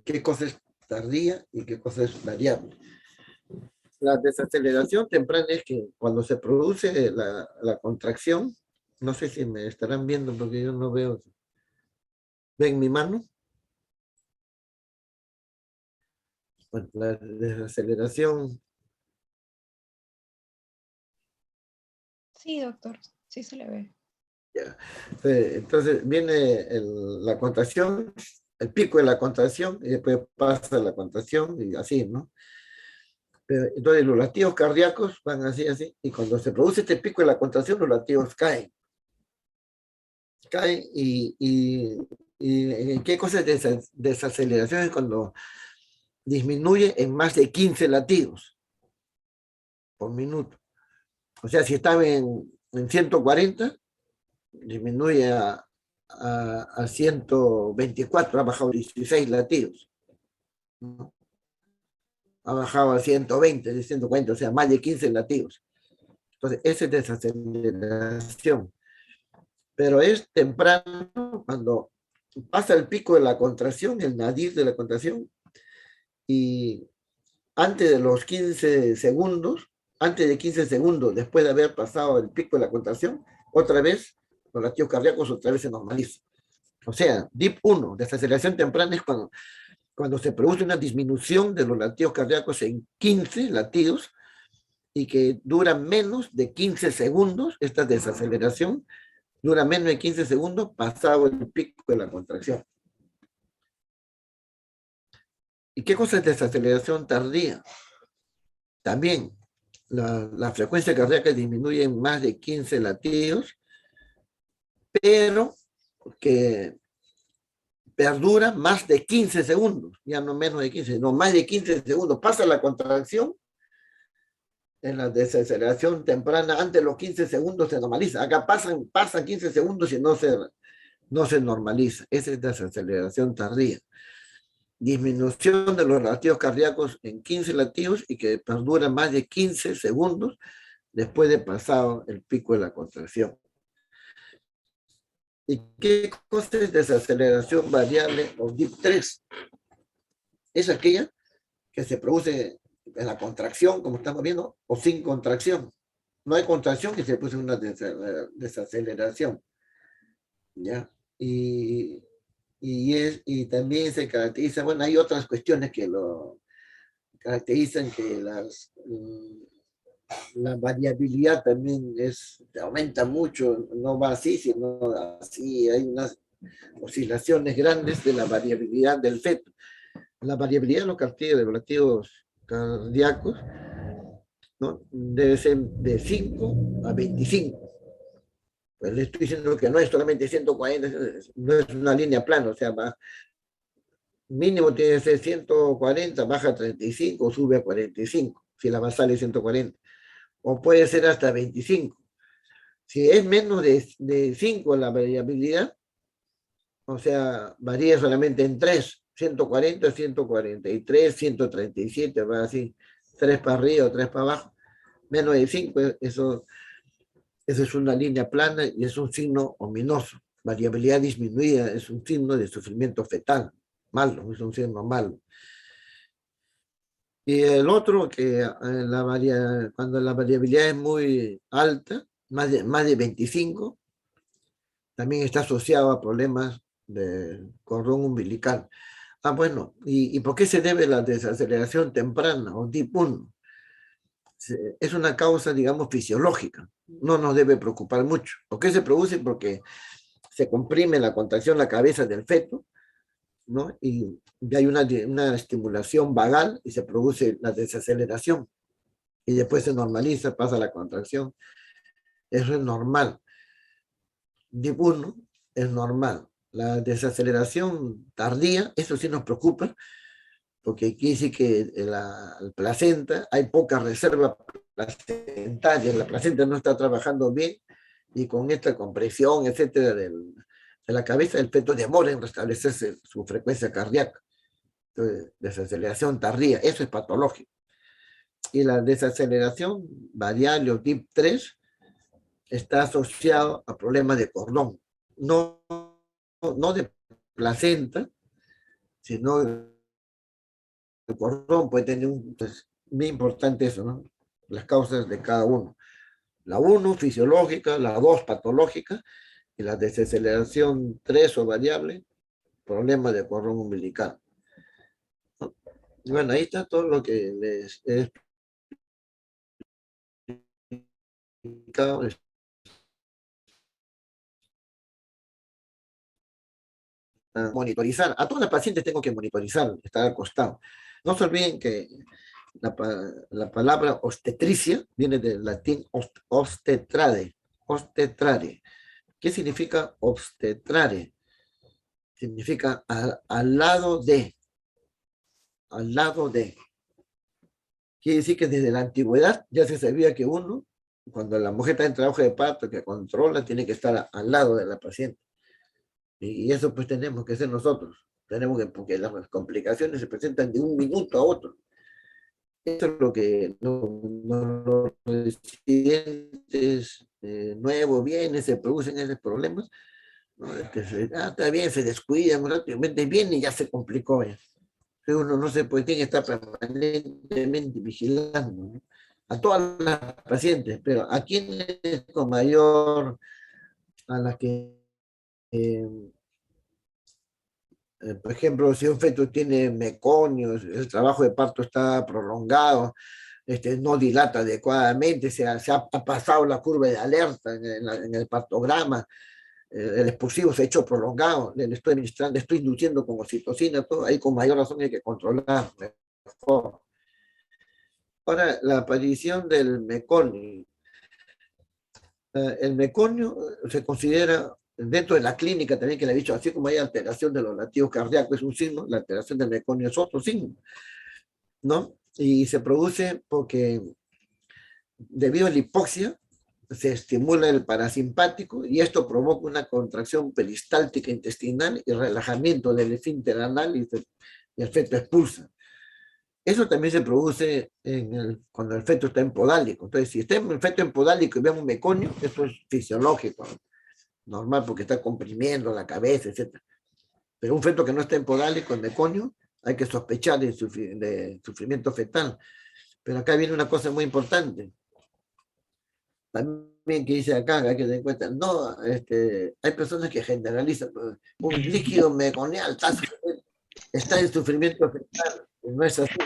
Speaker 1: qué cosa es tardía y qué cosa es variable. La desaceleración temprana es que cuando se produce la contracción, no sé si me estarán viendo porque yo no veo. ¿Ven mi mano? Bueno, la desaceleración.
Speaker 4: Sí, doctor, sí se le ve.
Speaker 1: Ya. Entonces viene la contracción, el pico de la contracción, y después pasa la contracción y así, ¿no? Entonces los latidos cardíacos van así, así, y cuando se produce este pico de la contracción, los latidos caen. Caen y ¿qué cosa es desaceleración? Es cuando disminuye en más de 15 latidos por minuto. O sea, si estaba en 140, disminuye a 124, ha bajado 16 latidos, ¿no? Ha bajado a 120, de 140, o sea, más de 15 latidos. Entonces, esa es desaceleración. Pero es temprano cuando pasa el pico de la contracción, el nadir de la contracción, y antes de los 15 segundos, antes de 15 segundos, después de haber pasado el pico de la contracción, otra vez los latidos cardíacos otra vez se normalizan. O sea, DIP 1, desaceleración temprana, es cuando se produce una disminución de los latidos cardíacos en 15 latidos y que dura menos de 15 segundos, esta desaceleración dura menos de 15 segundos pasado el pico de la contracción. ¿Y qué cosa es desaceleración tardía? También la frecuencia cardíaca disminuye en más de 15 latidos, pero que perdura más de 15 segundos, ya no menos de 15, no más de 15 segundos. Pasa la contracción, en la desaceleración temprana, antes de los 15 segundos se normaliza. Acá pasan 15 segundos y no se normaliza. Esa es desaceleración tardía. Disminución de los latidos cardíacos en 15 latidos y que perdura más de 15 segundos después de pasado el pico de la contracción. ¿Y qué cosa es desaceleración variable o DIP3? Es aquella que se produce en la contracción, como estamos viendo, o sin contracción. No hay contracción y se produce una desaceleración. ¿Ya? Y también se caracteriza, bueno, hay otras cuestiones que lo caracterizan, que la variabilidad también aumenta mucho, no va así, sino así, hay unas oscilaciones grandes de la variabilidad del feto. La variabilidad de los latidos cardíacos, ¿no? Debe ser de 5 a 25. Pues le estoy diciendo que no es solamente 140, no es una línea plana, o sea, va, mínimo tiene que ser 140, baja a 35, sube a 45, si la basal es 140. O puede ser hasta 25. Si es menos de 5 la variabilidad, o sea, varía solamente en 3, 140, 143, 137, va así, 3 para arriba o 3 para abajo. Menos de 5, eso es una línea plana y es un signo ominoso. Variabilidad disminuida es un signo de sufrimiento fetal, malo, es un signo malo. Y el otro, que cuando la variabilidad es muy alta, más de 25, también está asociado a problemas de cordón umbilical. Ah, bueno, ¿y por qué se debe la desaceleración temprana o DIP1? Es una causa, digamos, fisiológica. No nos debe preocupar mucho. ¿Por qué se produce? Porque se comprime la contracción la cabeza del feto, ¿no? Y hay una estimulación vagal y se produce la desaceleración. Y después se normaliza, pasa la contracción. Eso es normal. DIP1 es normal. La desaceleración tardía, eso sí nos preocupa, porque quiere decir que la placenta, hay poca reserva placentaria, la placenta no está trabajando bien, y con esta compresión, etcétera, de la cabeza, el feto demora en restablecerse su frecuencia cardíaca. Entonces, desaceleración tardía, eso es patológico. Y la desaceleración variable o DIP3 está asociado a problemas de cordón, no de placenta, sino el cordón puede tener pues, muy importante eso, ¿no? Las causas de cada uno. La 1 fisiológica, la 2 patológica, y la desaceleración 3 o variable, problema de cordón umbilical. ¿No? Y bueno, ahí está todo lo que les he explicado. Monitorizar. A todas las pacientes tengo que monitorizar, estar al costado. No se olviden que la palabra obstetricia viene del latín obstetrare. Obstetrare. ¿Qué significa obstetrare? Significa al lado de. Al lado de. Quiere decir que desde la antigüedad ya se sabía que uno, cuando la mujer está en trabajo de parto, que controla, tiene que estar al lado de la paciente. Y eso pues tenemos que ser nosotros. Tenemos que, porque las complicaciones se presentan de un minuto a otro. Eso es lo que los residentes nuevos vienen, se producen esos problemas, ¿no? Está bien, se descuidan, rápidamente viene y ya se complicó. Ya. Uno no se puede, tiene que estar permanentemente vigilando, ¿no? A todas las pacientes, pero a quienes con mayor, a las que por ejemplo, si un feto tiene meconios, el trabajo de parto está prolongado, no dilata adecuadamente, se ha pasado la curva de alerta en el partograma, el expulsivo se ha hecho prolongado, le estoy administrando, le estoy induciendo con oxitocina, todo, ahí con mayor razón hay que controlar mejor. Ahora, la aparición del meconio. El meconio se considera dentro de la clínica también, que le he dicho, así como hay alteración de los latidos cardíacos, es un signo, la alteración del meconio es otro signo, ¿no? Y se produce porque debido a la hipoxia se estimula el parasimpático y esto provoca una contracción peristáltica intestinal y relajamiento del esfínter anal y el feto expulsa. Eso también se produce cuando el feto está en podálico. Entonces, si está el feto en podálico y vemos un meconio, eso es fisiológico. normal porque está comprimiendo la cabeza, etc. Pero un feto que no está en podálico, en meconio, hay que sospechar de sufrimiento fetal. Pero acá viene una cosa muy importante. También que dice acá, hay que tener en cuenta, no, hay personas que generalizan, un líquido meconial está en sufrimiento fetal, y no es así.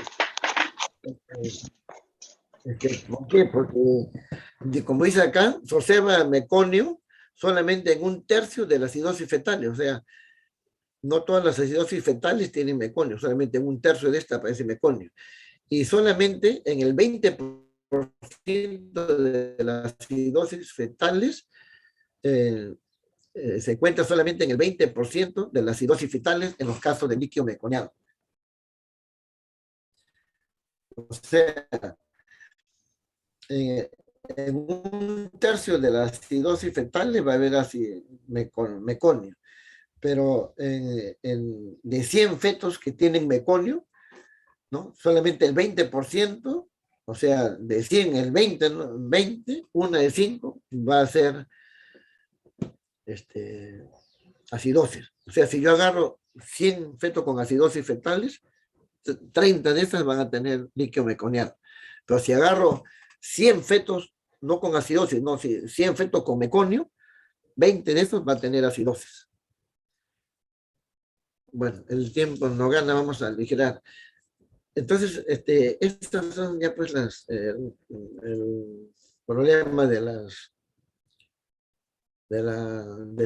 Speaker 1: ¿Por qué? Porque, como dice acá, se observa meconio solamente en un tercio de las acidosis fetales, o sea, no todas las acidosis fetales tienen meconio, solamente en un tercio de esta aparece meconio. Y solamente en el 20% de las acidosis fetales se encuentra solamente en el 20% de las acidosis fetales en los casos de líquido meconiano. O sea, en un tercio de las acidosis fetales va a haber así meconio, pero de 100 fetos que tienen meconio, ¿no? Solamente el 20%, o sea, de 100 el 20, ¿no? 20, una de 5 va a ser acidosis. O sea, si yo agarro 100 fetos con acidosis fetales, 30 de esas van a tener líquido meconiano. Pero si agarro 100 fetos, no con acidosis, no, 100 fetos con meconio, 20 de esos van a tener acidosis. Bueno, el tiempo no gana, vamos a aligerar. Entonces, estas son ya pues el problema del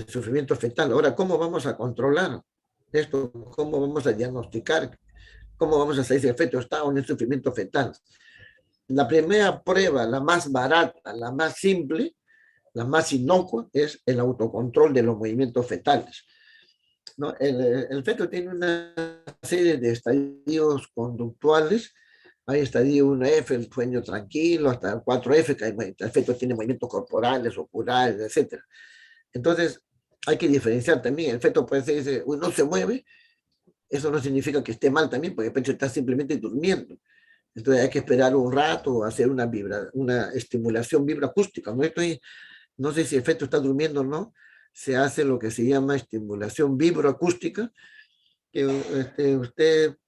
Speaker 1: sufrimiento fetal. Ahora, ¿cómo vamos a controlar esto? ¿Cómo vamos a diagnosticar? ¿Cómo vamos a saber si el feto está o no en sufrimiento fetal? La primera prueba, la más barata, la más simple, la más inocua, es el autocontrol de los movimientos fetales, ¿no? El feto tiene una serie de estadios conductuales. Hay estadio 1F, el sueño tranquilo, hasta el 4F, que el feto tiene movimientos corporales, oculares, etc. Entonces, hay que diferenciar también. El feto puede ser, uy, no se mueve, eso no significa que esté mal también, porque el feto está simplemente durmiendo. Entonces hay que esperar un rato o hacer una estimulación vibroacústica. No sé si el feto está durmiendo o no, se hace lo que se llama estimulación vibroacústica, que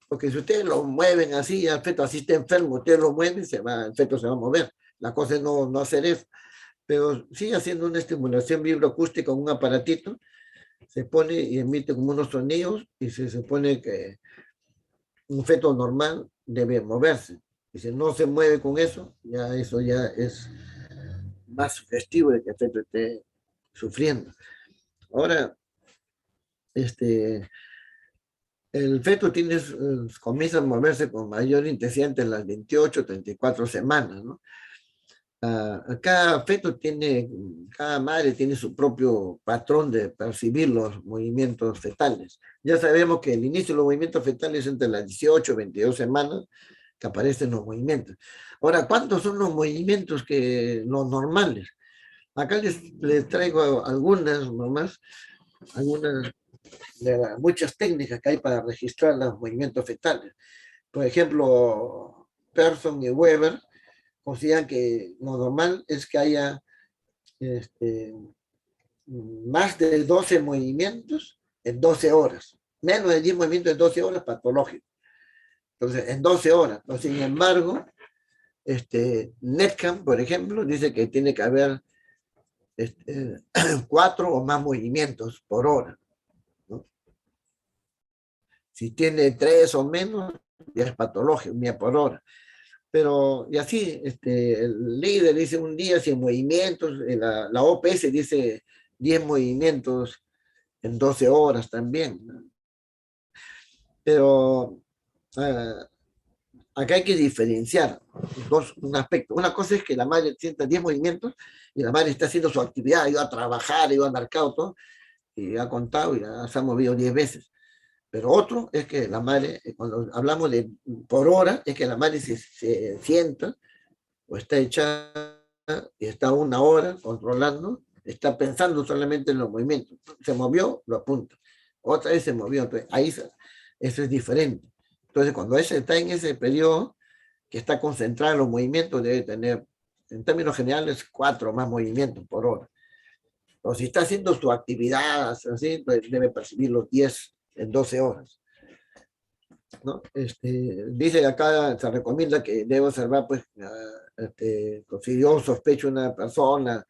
Speaker 1: porque si ustedes lo mueven así, el feto así está enfermo, ustedes lo mueven, el feto se va a mover. La cosa es no hacer eso, pero sí haciendo una estimulación vibroacústica con un aparatito, se pone y emite como unos sonidos y se supone que un feto normal debe moverse. Y si no se mueve con eso ya es más sugestivo de que el feto esté sufriendo. Ahora, el feto comienza a moverse con mayor intensidad entre las 28 y 34 semanas, ¿no? Cada madre tiene su propio patrón de percibir los movimientos fetales. Ya sabemos que el inicio de los movimientos fetales es entre las 18 y 22 semanas que aparecen los movimientos. Ahora, ¿cuántos son los movimientos los normales? Acá les traigo algunas nomás, algunas de las muchas técnicas que hay para registrar los movimientos fetales. Por ejemplo, Persson y Weber consideran que lo normal es que haya más de 12 movimientos en 12 horas. Menos de 10 movimientos en 12 horas, patológico. Entonces, en 12 horas. Pero, sin embargo, Netcam, por ejemplo, dice que tiene que haber 4 o más movimientos por hora, ¿no? Si tiene 3 o menos, ya es patológico, mía por hora. Pero, y así, el líder dice un día 100 movimientos, la OPS dice 10 movimientos en 12 horas también, ¿no? Pero acá hay que diferenciar un aspecto. Una cosa es que la madre sienta 10 movimientos y la madre está haciendo su actividad, iba a trabajar, iba al mercado, todo, y ha contado y ya se ha movido 10 veces. Pero otro es que la madre, cuando hablamos de por hora, es que la madre se sienta o está echada y está 1 hora controlando, está pensando solamente en los movimientos. Se movió, lo apunta. Otra vez se movió, entonces ahí eso es diferente. Entonces, cuando ella está en ese periodo que está concentrado en los movimientos, debe tener, en términos generales, 4 más movimientos por hora. O si está haciendo su actividad, así, pues debe percibir los 10 en 12 horas. ¿No? Dice acá, se recomienda que debe observar, pues, si yo sospecho una persona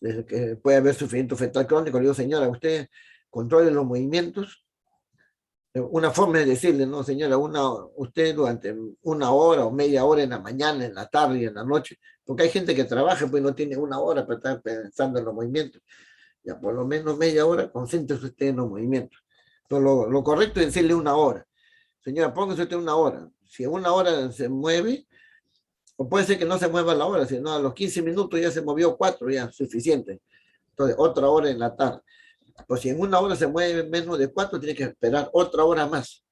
Speaker 1: que puede haber sufrimiento fetal crónico, le digo, señora, usted controle los movimientos. Una forma de decirle, no, señora, usted durante una hora o media hora en la mañana, en la tarde y en la noche, porque hay gente que trabaja, pues no tiene una hora para estar pensando en los movimientos. Ya por lo menos media hora, concéntrese usted en los movimientos. Entonces, lo correcto es decirle una hora. Señora, póngase usted una hora. Si en una hora se mueve, o puede ser que no se mueva la hora, sino a los 15 minutos ya se movió 4, ya suficiente. Entonces, otra hora en la tarde. Pues si en una hora se mueve menos de 4, tiene que esperar otra hora más.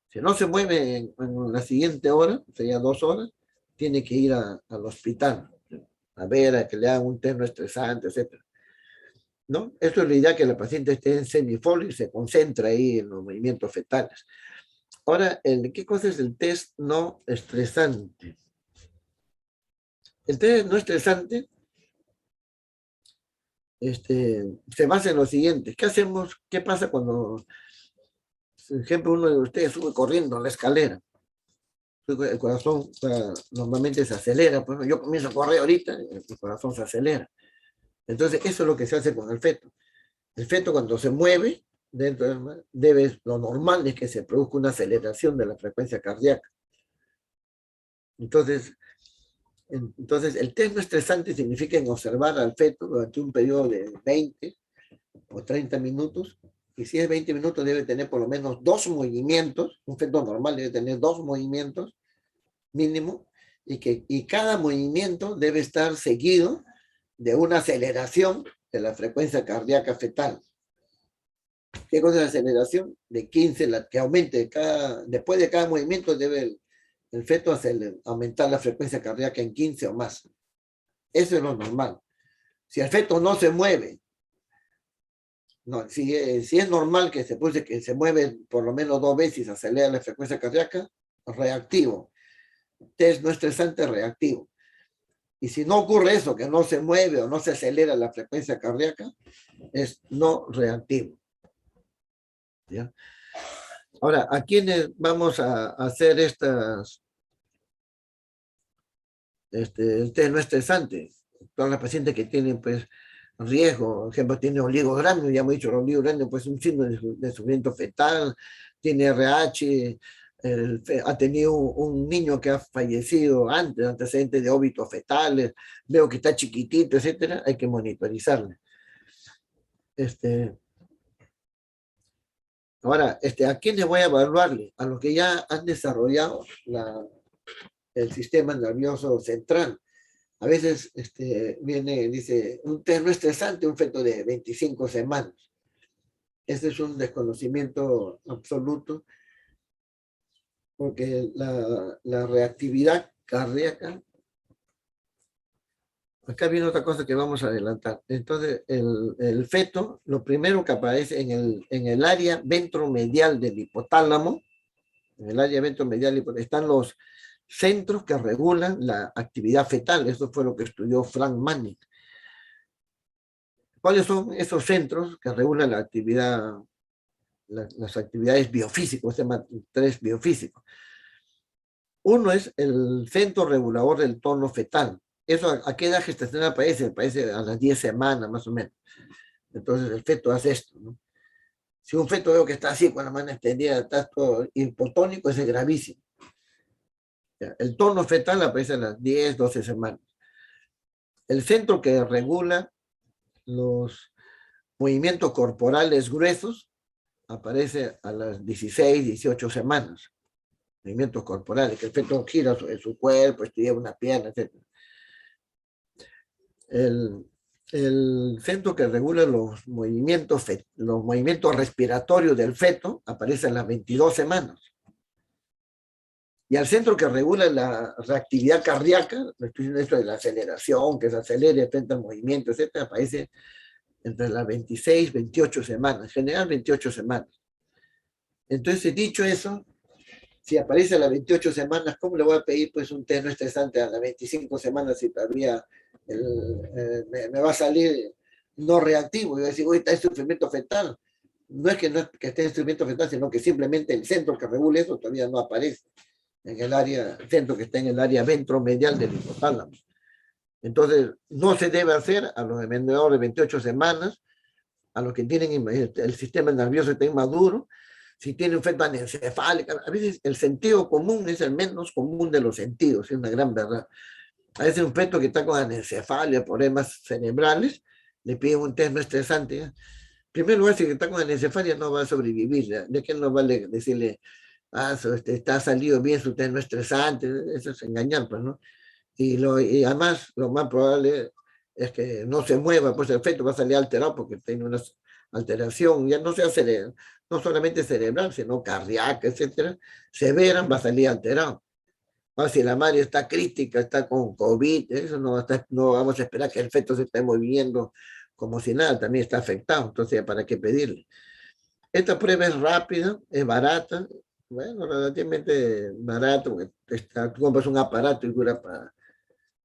Speaker 1: Si no se mueve en la siguiente hora, sería 2 horas, tiene que ir al hospital a ver, a que le hagan un test no estresante, etc. ¿No? Eso es la idea, que la paciente esté en semifolio y se concentra ahí en los movimientos fetales. Ahora, ¿qué cosa es el test no estresante? El test no estresante se basa en lo siguiente. ¿Qué hacemos? ¿Qué pasa cuando, por ejemplo, uno de ustedes sube corriendo la escalera? El corazón normalmente se acelera. Pues yo comienzo a correr ahorita, el corazón se acelera. Entonces, eso es lo que se hace con el feto. El feto, cuando se mueve, lo normal es que se produzca una aceleración de la frecuencia cardíaca. Entonces, el test no estresante significa observar al feto durante un periodo de 20 o 30 minutos, y si es 20 minutos debe tener por lo menos 2 movimientos, un feto normal debe tener 2 movimientos mínimo, y cada movimiento debe estar seguido de una aceleración de la frecuencia cardíaca fetal. ¿Qué cosa es la aceleración? De 15, que aumente después de cada movimiento debe el feto aumentar la frecuencia cardíaca en 15 o más. Eso es lo normal. Si el feto no se mueve, no, si es normal que se mueve por lo menos 2 veces y se acelera la frecuencia cardíaca, reactivo. Test no estresante, reactivo. Y si no ocurre eso, que no se mueve o no se acelera la frecuencia cardíaca, es no reactivo. ¿Ya? Ahora, ¿a quiénes vamos a hacer el test no estresante? Todas las pacientes que tienen, pues, riesgo, por ejemplo, tiene oligogramio, ya hemos dicho, el oligogramio, pues, un signo de sufrimiento fetal, tiene RH, ha tenido un niño que ha fallecido antes, antecedentes de óbitos fetales, veo que está chiquitito, etcétera, hay que monitorizarle. Ahora, ¿a quién le voy a evaluarle? A los que ya han desarrollado el sistema nervioso central. A veces dice, un test no estresante, un feto de 25 semanas. Este es un desconocimiento absoluto, porque la reactividad cardíaca, acá viene otra cosa que vamos a adelantar. Entonces, el feto, lo primero que aparece en el área ventromedial del hipotálamo, están los centros que regulan la actividad fetal. Eso fue lo que estudió Frank Manning. ¿Cuáles son esos centros que regulan la actividad, las actividades biofísicas? Se llaman 3 biofísicos. Uno es el centro regulador del tono fetal. ¿Eso a qué edad gestacional aparece? Aparece a las 10 semanas más o menos. Entonces el feto hace esto, ¿no? Si un feto veo que está así con la mano extendida, está todo hipotónico, ese es gravísimo. El tono fetal aparece a las 10, 12 semanas. El centro que regula los movimientos corporales gruesos aparece a las 16, 18 semanas. Movimientos corporales, que el feto gira sobre su cuerpo, estira una pierna, etc. El centro que regula los movimientos respiratorios del feto aparece a las 22 semanas. Y al centro que regula la reactividad cardíaca, estoy diciendo esto de la aceleración, que se acelere frente al movimiento, etc., aparece entre las 26 y 28 semanas, en general 28 semanas. Entonces, dicho eso, si aparece a las 28 semanas, ¿cómo le voy a pedir, pues, un test no estresante a las 25 semanas si todavía me va a salir no reactivo. Yo decir, hoy está en sufrimiento fetal. No es que esté en sufrimiento fetal, sino que simplemente el centro que regula eso todavía no aparece en el área, el centro que está en el área ventromedial del hipotálamo. Entonces, no se debe hacer a los menores de 28 semanas, a los que tienen el sistema nervioso está inmaduro, si tienen feto anencefálica. A veces el sentido común es el menos común de los sentidos, es una gran verdad. A veces un feto que está con anencefalia, problemas cerebrales, le piden un test no estresante. ¿Ya? Primero lugar, si está con anencefalia no va a sobrevivir. ¿Ya? ¿De qué no vale decirle, está salido bien su test no estresante? Eso es engañar, pues, ¿no? Y además, lo más probable es que no se mueva, pues el feto va a salir alterado porque tiene una alteración, ya no sea no solamente cerebral, sino cardíaca, etcétera, severa, va a salir alterado. Ahora, si la madre está crítica, está con COVID, eso no vamos a esperar que el feto se esté moviendo como si nada, también está afectado, entonces, ¿para qué pedirle? Esta prueba es rápida, es barata, bueno, relativamente barato, porque tú compras un aparato y dura para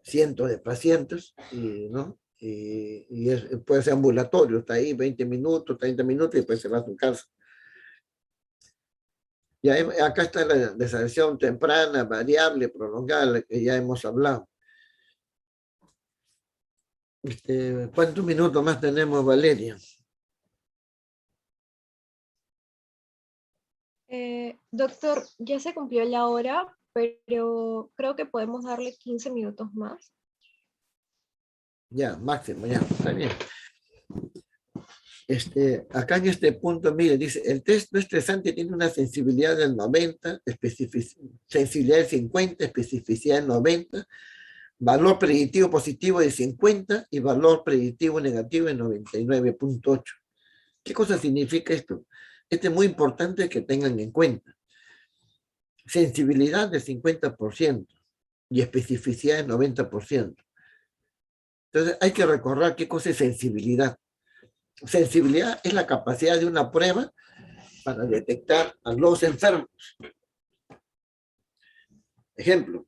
Speaker 1: cientos de pacientes, ¿no? Puede ser ambulatorio, está ahí 20 minutos, 30 minutos y después se va a su casa. Y acá está la desacción temprana, variable, prolongada, que ya hemos hablado. ¿Cuántos minutos más tenemos, Valeria?
Speaker 4: Doctor, ya se cumplió la hora, pero creo que podemos darle 15 minutos más.
Speaker 1: Ya, máximo, ya, está bien. Acá en este punto, mire, dice, el test no estresante tiene una sensibilidad del 90, sensibilidad del 50, especificidad del 90, valor predictivo positivo de 50 y valor predictivo negativo de 99.8. ¿Qué cosa significa esto? Esto es muy importante que tengan en cuenta. Sensibilidad del 50% y especificidad del 90%. Entonces hay que recordar qué cosa es sensibilidad. Sensibilidad es la capacidad de una prueba para detectar a los enfermos. Ejemplo,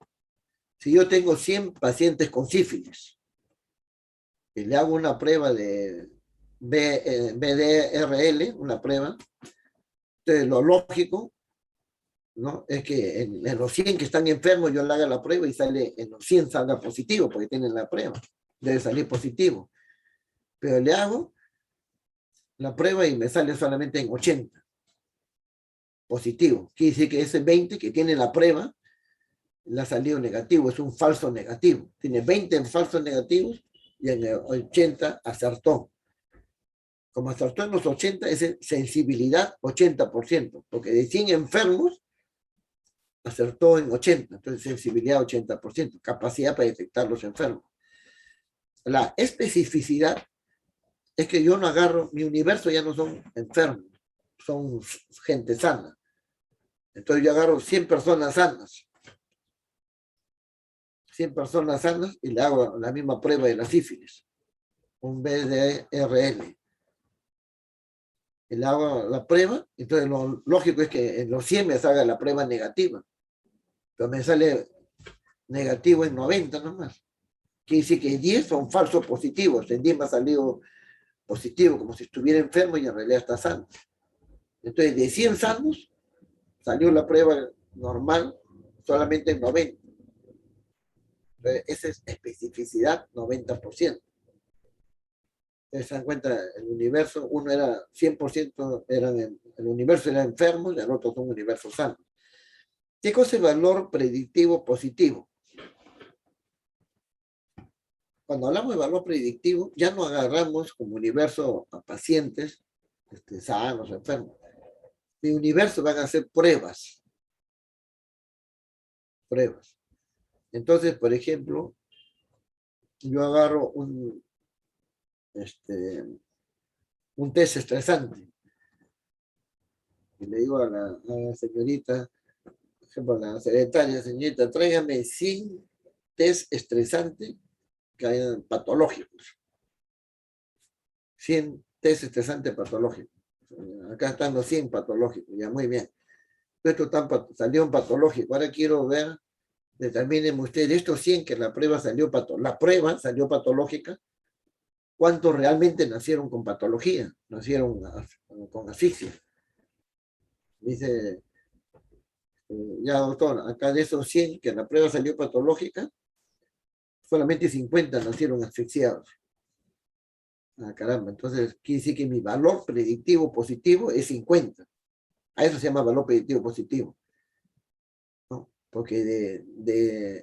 Speaker 1: si yo tengo 100 pacientes con sífilis y le hago una prueba de BDRL, una prueba, entonces lo lógico, ¿no?, es que en los 100 que están enfermos yo le haga la prueba y en los 100 salga positivo porque tienen la prueba, debe salir positivo. Pero le hago la prueba y me sale solamente en 80 positivo. Quiere decir que ese 20 que tiene la prueba le ha salido negativo, es un falso negativo. Tiene 20 falsos negativos y en el 80 acertó. Como acertó en los 80, es sensibilidad 80%, porque de 100 enfermos acertó en 80, entonces sensibilidad 80%, capacidad para detectar los enfermos. La especificidad es que yo no agarro, mi universo ya no son enfermos, son gente sana. Entonces yo agarro 100 personas sanas. 100 personas sanas y le hago la misma prueba de la sífilis. Un BDRL. Y le hago la prueba, entonces lo lógico es que en los 100 me salga la prueba negativa. Pero me sale negativo en 90 nomás. Quiere decir que 10 son falsos positivos. En 10 me ha salido positivo, como si estuviera enfermo y en realidad está sano. Entonces, de 100 sanos, salió la prueba normal solamente en 90. Entonces, esa es especificidad 90%. Ustedes se dan cuenta, el universo, uno era 100%, el universo era enfermo y el otro son universos sanos. ¿Qué cosa es valor predictivo positivo? Cuando hablamos de valor predictivo, ya no agarramos como universo a pacientes sanos, enfermos. Mi universo van a ser pruebas. Pruebas. Entonces, por ejemplo, yo agarro un test estresante y le digo a la señorita, por ejemplo, a la secretaria, señorita, tráigame 100 test estresantes que hayan patológicos. 100 test estresantes patológicos. Acá están los 100 patológicos, ya muy bien. Esto salió un patológico. Ahora quiero ver, determinen ustedes, estos 100 que la prueba salió patológica, cuántos realmente nacieron con patología, nacieron con asfixia. Dice, ya doctor, acá de esos 100 que la prueba salió patológica, solamente 50 nacieron asfixiados. Ah, caramba, entonces quiere decir que mi valor predictivo positivo es 50. A eso se llama valor predictivo positivo, ¿no? Porque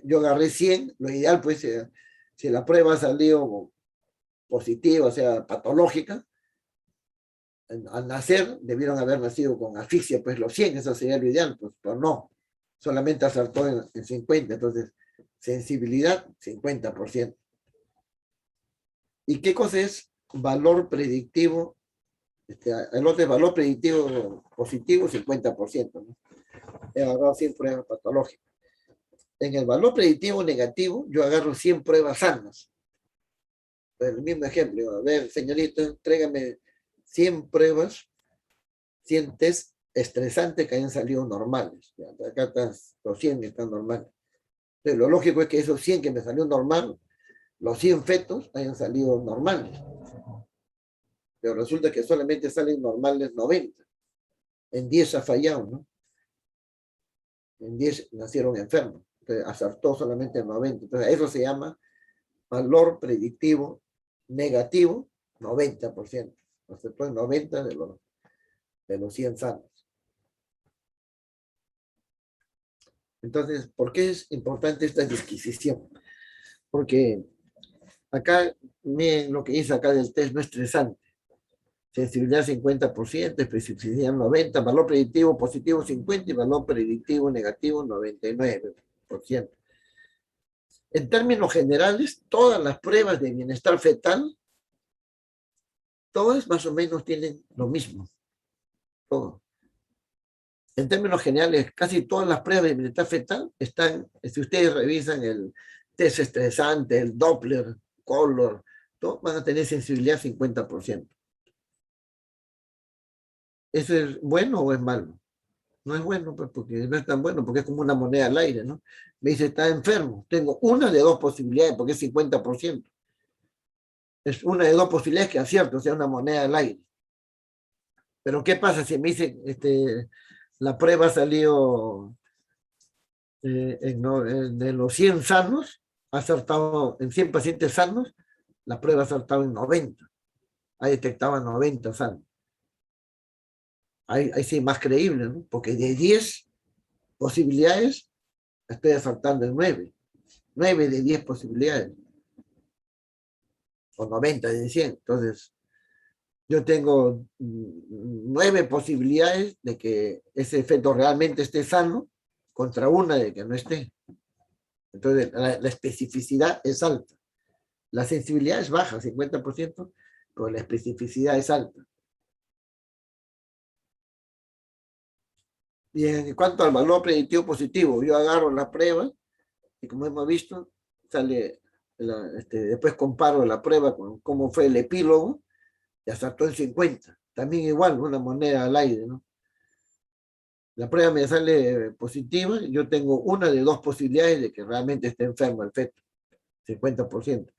Speaker 1: yo agarré 100, lo ideal pues, si la prueba salió positiva, o sea, patológica, al nacer debieron haber nacido con asfixia, pues los 100, eso sería lo ideal, pues, pero no, solamente acertó en 50, entonces sensibilidad 50%. ¿Y qué cosa es valor predictivo? El otro es valor predictivo positivo 50%, ¿no? He agarrado 100 pruebas patológicas. En el valor predictivo negativo, yo agarro 100 pruebas sanas. El mismo ejemplo, a ver, señorita, tráigame 100 pruebas, 100 test estresantes que hayan salido normales. Acá están los 100 que están normales. Entonces, lo lógico es que esos 100 que me salió normal, los 100 fetos hayan salido normales. Pero resulta que solamente salen normales 90. En 10 ha fallado, ¿no? En 10 nacieron enfermos. Entonces, acertó solamente en 90. Entonces, eso se llama valor predictivo negativo, 90%. Acertó en 90 de los 100 sanos. Entonces, ¿por qué es importante esta disquisición? Porque acá, miren lo que dice acá del test no estresante. Sensibilidad 50%, especificidad 90%, valor predictivo positivo 50% y valor predictivo negativo 99%. En términos generales, todas las pruebas de bienestar fetal, todas más o menos tienen lo mismo. Todo. En términos generales, casi todas las pruebas de bienestar fetal están, si ustedes revisan el test estresante, el Doppler, Color, todos van a tener sensibilidad 50%. ¿Eso es bueno o es malo? No es bueno, pues, porque no es tan bueno, porque es como una moneda al aire, ¿no? Me dice, está enfermo. Tengo una de dos posibilidades, porque es 50%. Es una de dos posibilidades que acierto, o sea, una moneda al aire. Pero ¿qué pasa si me dice, la prueba salió de los 100 sanos, ha acertado en 100 pacientes sanos, la prueba ha acertado en 90. Ha detectado 90 sanos. Ahí sí más creíble, ¿no? Porque de 10 posibilidades, estoy acertando en 9. 9 de 10 posibilidades. O 90 de 100. Entonces, yo tengo 9 posibilidades de que ese efecto realmente esté sano contra una de que no esté. Entonces, la especificidad es alta. La sensibilidad es baja, 50%, pero la especificidad es alta. Y en cuanto al valor predictivo positivo, yo agarro la prueba y como hemos visto, sale, después comparo la prueba con cómo fue el epílogo y acertó el 50. También igual, una moneda al aire, ¿no? La prueba me sale positiva, yo tengo una de dos posibilidades de que realmente esté enfermo el feto, 50%.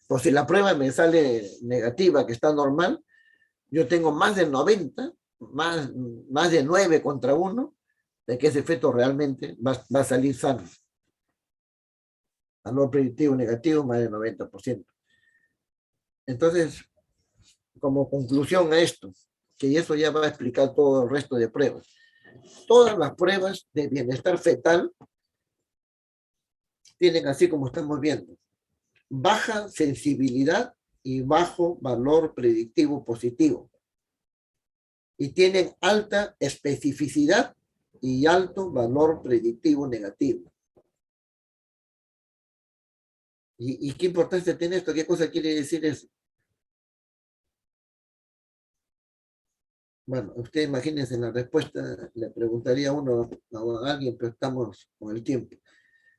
Speaker 1: O si la prueba me sale negativa, que está normal, yo tengo más de 90, más de 9 contra 1, de que ese feto realmente va a salir sano. Valor predictivo negativo, más del 90%. Entonces, como conclusión a esto, que eso ya va a explicar todo el resto de pruebas. Todas las pruebas de bienestar fetal tienen, así como estamos viendo, baja sensibilidad y bajo valor predictivo positivo. Y tienen alta especificidad y alto valor predictivo negativo. ¿Y qué importancia tiene esto? ¿Qué cosa quiere decir eso? Bueno, usted imagínense la respuesta, le preguntaría a uno a alguien, pero estamos con el tiempo.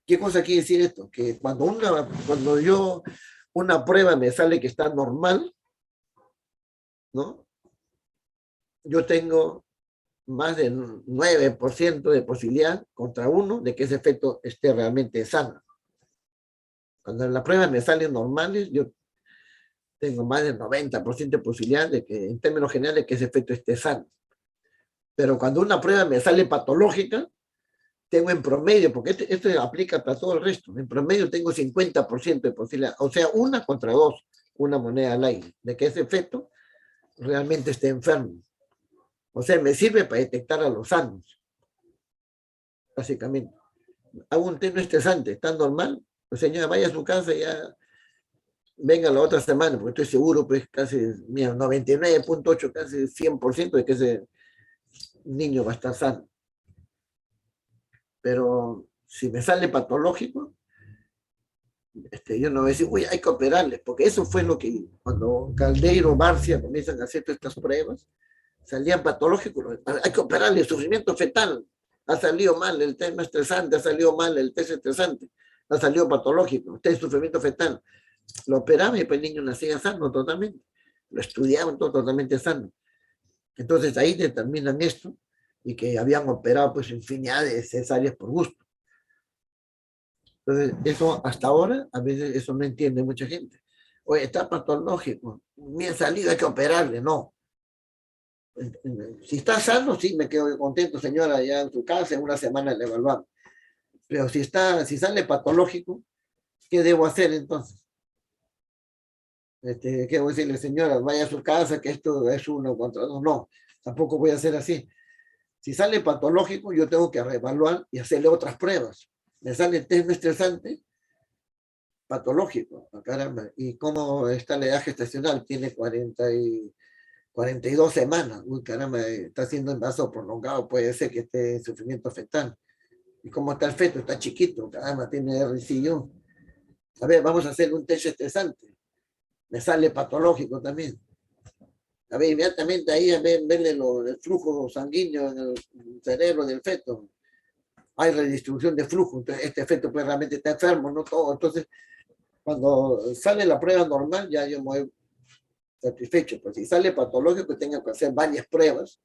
Speaker 1: ¿Qué cosa quiere decir esto? Que cuando una prueba me sale que está normal, ¿no? Yo tengo más del 9% de posibilidad contra 1 de que ese efecto esté realmente sano. Cuando las pruebas me salen normales, yo tengo más del 90% de posibilidad de que, en términos generales, que ese efecto esté sano. Pero cuando una prueba me sale patológica, tengo en promedio, porque esto aplica para todo el resto, en promedio tengo 50% de posibilidad, o sea, 1 contra 2, una moneda al aire, de que ese efecto realmente esté enfermo. O sea, me sirve para detectar a los sanos, básicamente. Hago un test no estresante, está normal, pues señora, vaya a su casa y ya venga la otra semana, porque estoy seguro, pues casi, mira, 99.8, casi 100% de que ese niño va a estar sano. Pero si me sale patológico, yo no voy a decir, uy, hay que operarle, porque eso fue lo que cuando Caldeiro, Barcia comienzan a hacer todas estas pruebas, salían patológicos, hay que operarle, sufrimiento fetal, ha salido mal el test estresante, ha salido mal el test estresante, ha salido patológico, test sufrimiento fetal. Lo operaban y pues el niño nacía sano totalmente, lo estudiaban todo totalmente sano. Entonces ahí determinan esto, y que habían operado pues infinidad de cesáreas por gusto. Entonces, eso hasta ahora, a veces eso no entiende mucha gente. Oye, está patológico, me ha salido, hay que operarle, no. Si está sano, sí, me quedo contento, señora, ya en su casa, en una semana le evaluamos. Pero si sale patológico, ¿qué debo hacer entonces? ¿Qué voy a decirle, señora? Vaya a su casa, que esto es 1 contra 2. No, tampoco voy a hacer así. Si sale patológico, yo tengo que reevaluar y hacerle otras pruebas. Me sale el test no estresante, patológico, caramba. ¿Y cómo está la edad gestacional? Tiene 42 semanas. Uy, caramba, está haciendo embarazo prolongado, puede ser que esté en sufrimiento fetal. ¿Y cómo está el feto? Está chiquito, caramba, tiene RCU. A ver, vamos a hacer un test estresante. Me sale patológico también. A ver, inmediatamente ahí a verle el flujo sanguíneo en el cerebro del feto. Hay redistribución de flujo, entonces este feto pues realmente está enfermo, no todo. Entonces, cuando sale la prueba normal, ya yo me voy satisfecho. Pues si sale patológico, pues tengo que hacer varias pruebas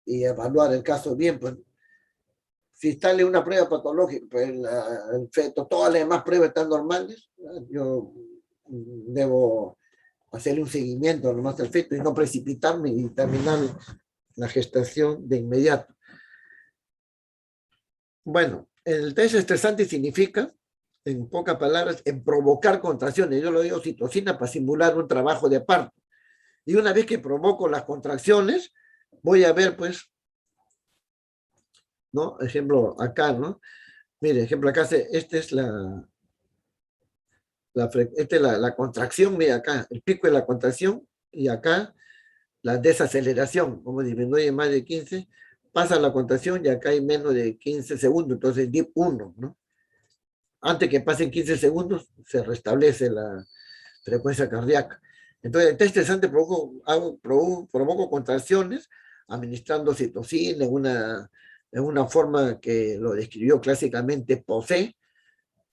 Speaker 1: y evaluar el caso bien. Pues si sale una prueba patológica, pues el feto, todas las demás pruebas están normales, yo debo hacerle un seguimiento nomás del feto y no precipitarme y terminar la gestación de inmediato. Bueno, el test estresante significa, en pocas palabras, en provocar contracciones. Yo lo digo oxitocina para simular un trabajo de parto. Y una vez que provoco las contracciones, voy a ver, pues, ¿no? Ejemplo, acá, ¿no? Mire, ejemplo, acá, esta es la contracción, mira acá, el pico de la contracción, y acá la desaceleración, como disminuye más de 15, pasa la contracción y acá hay menos de 15 segundos, entonces DIP 1, ¿no? Antes que pasen 15 segundos, se restablece la frecuencia cardíaca. Entonces, el test estresante provoco contracciones administrando oxitocina en una forma que lo describió clásicamente Posey,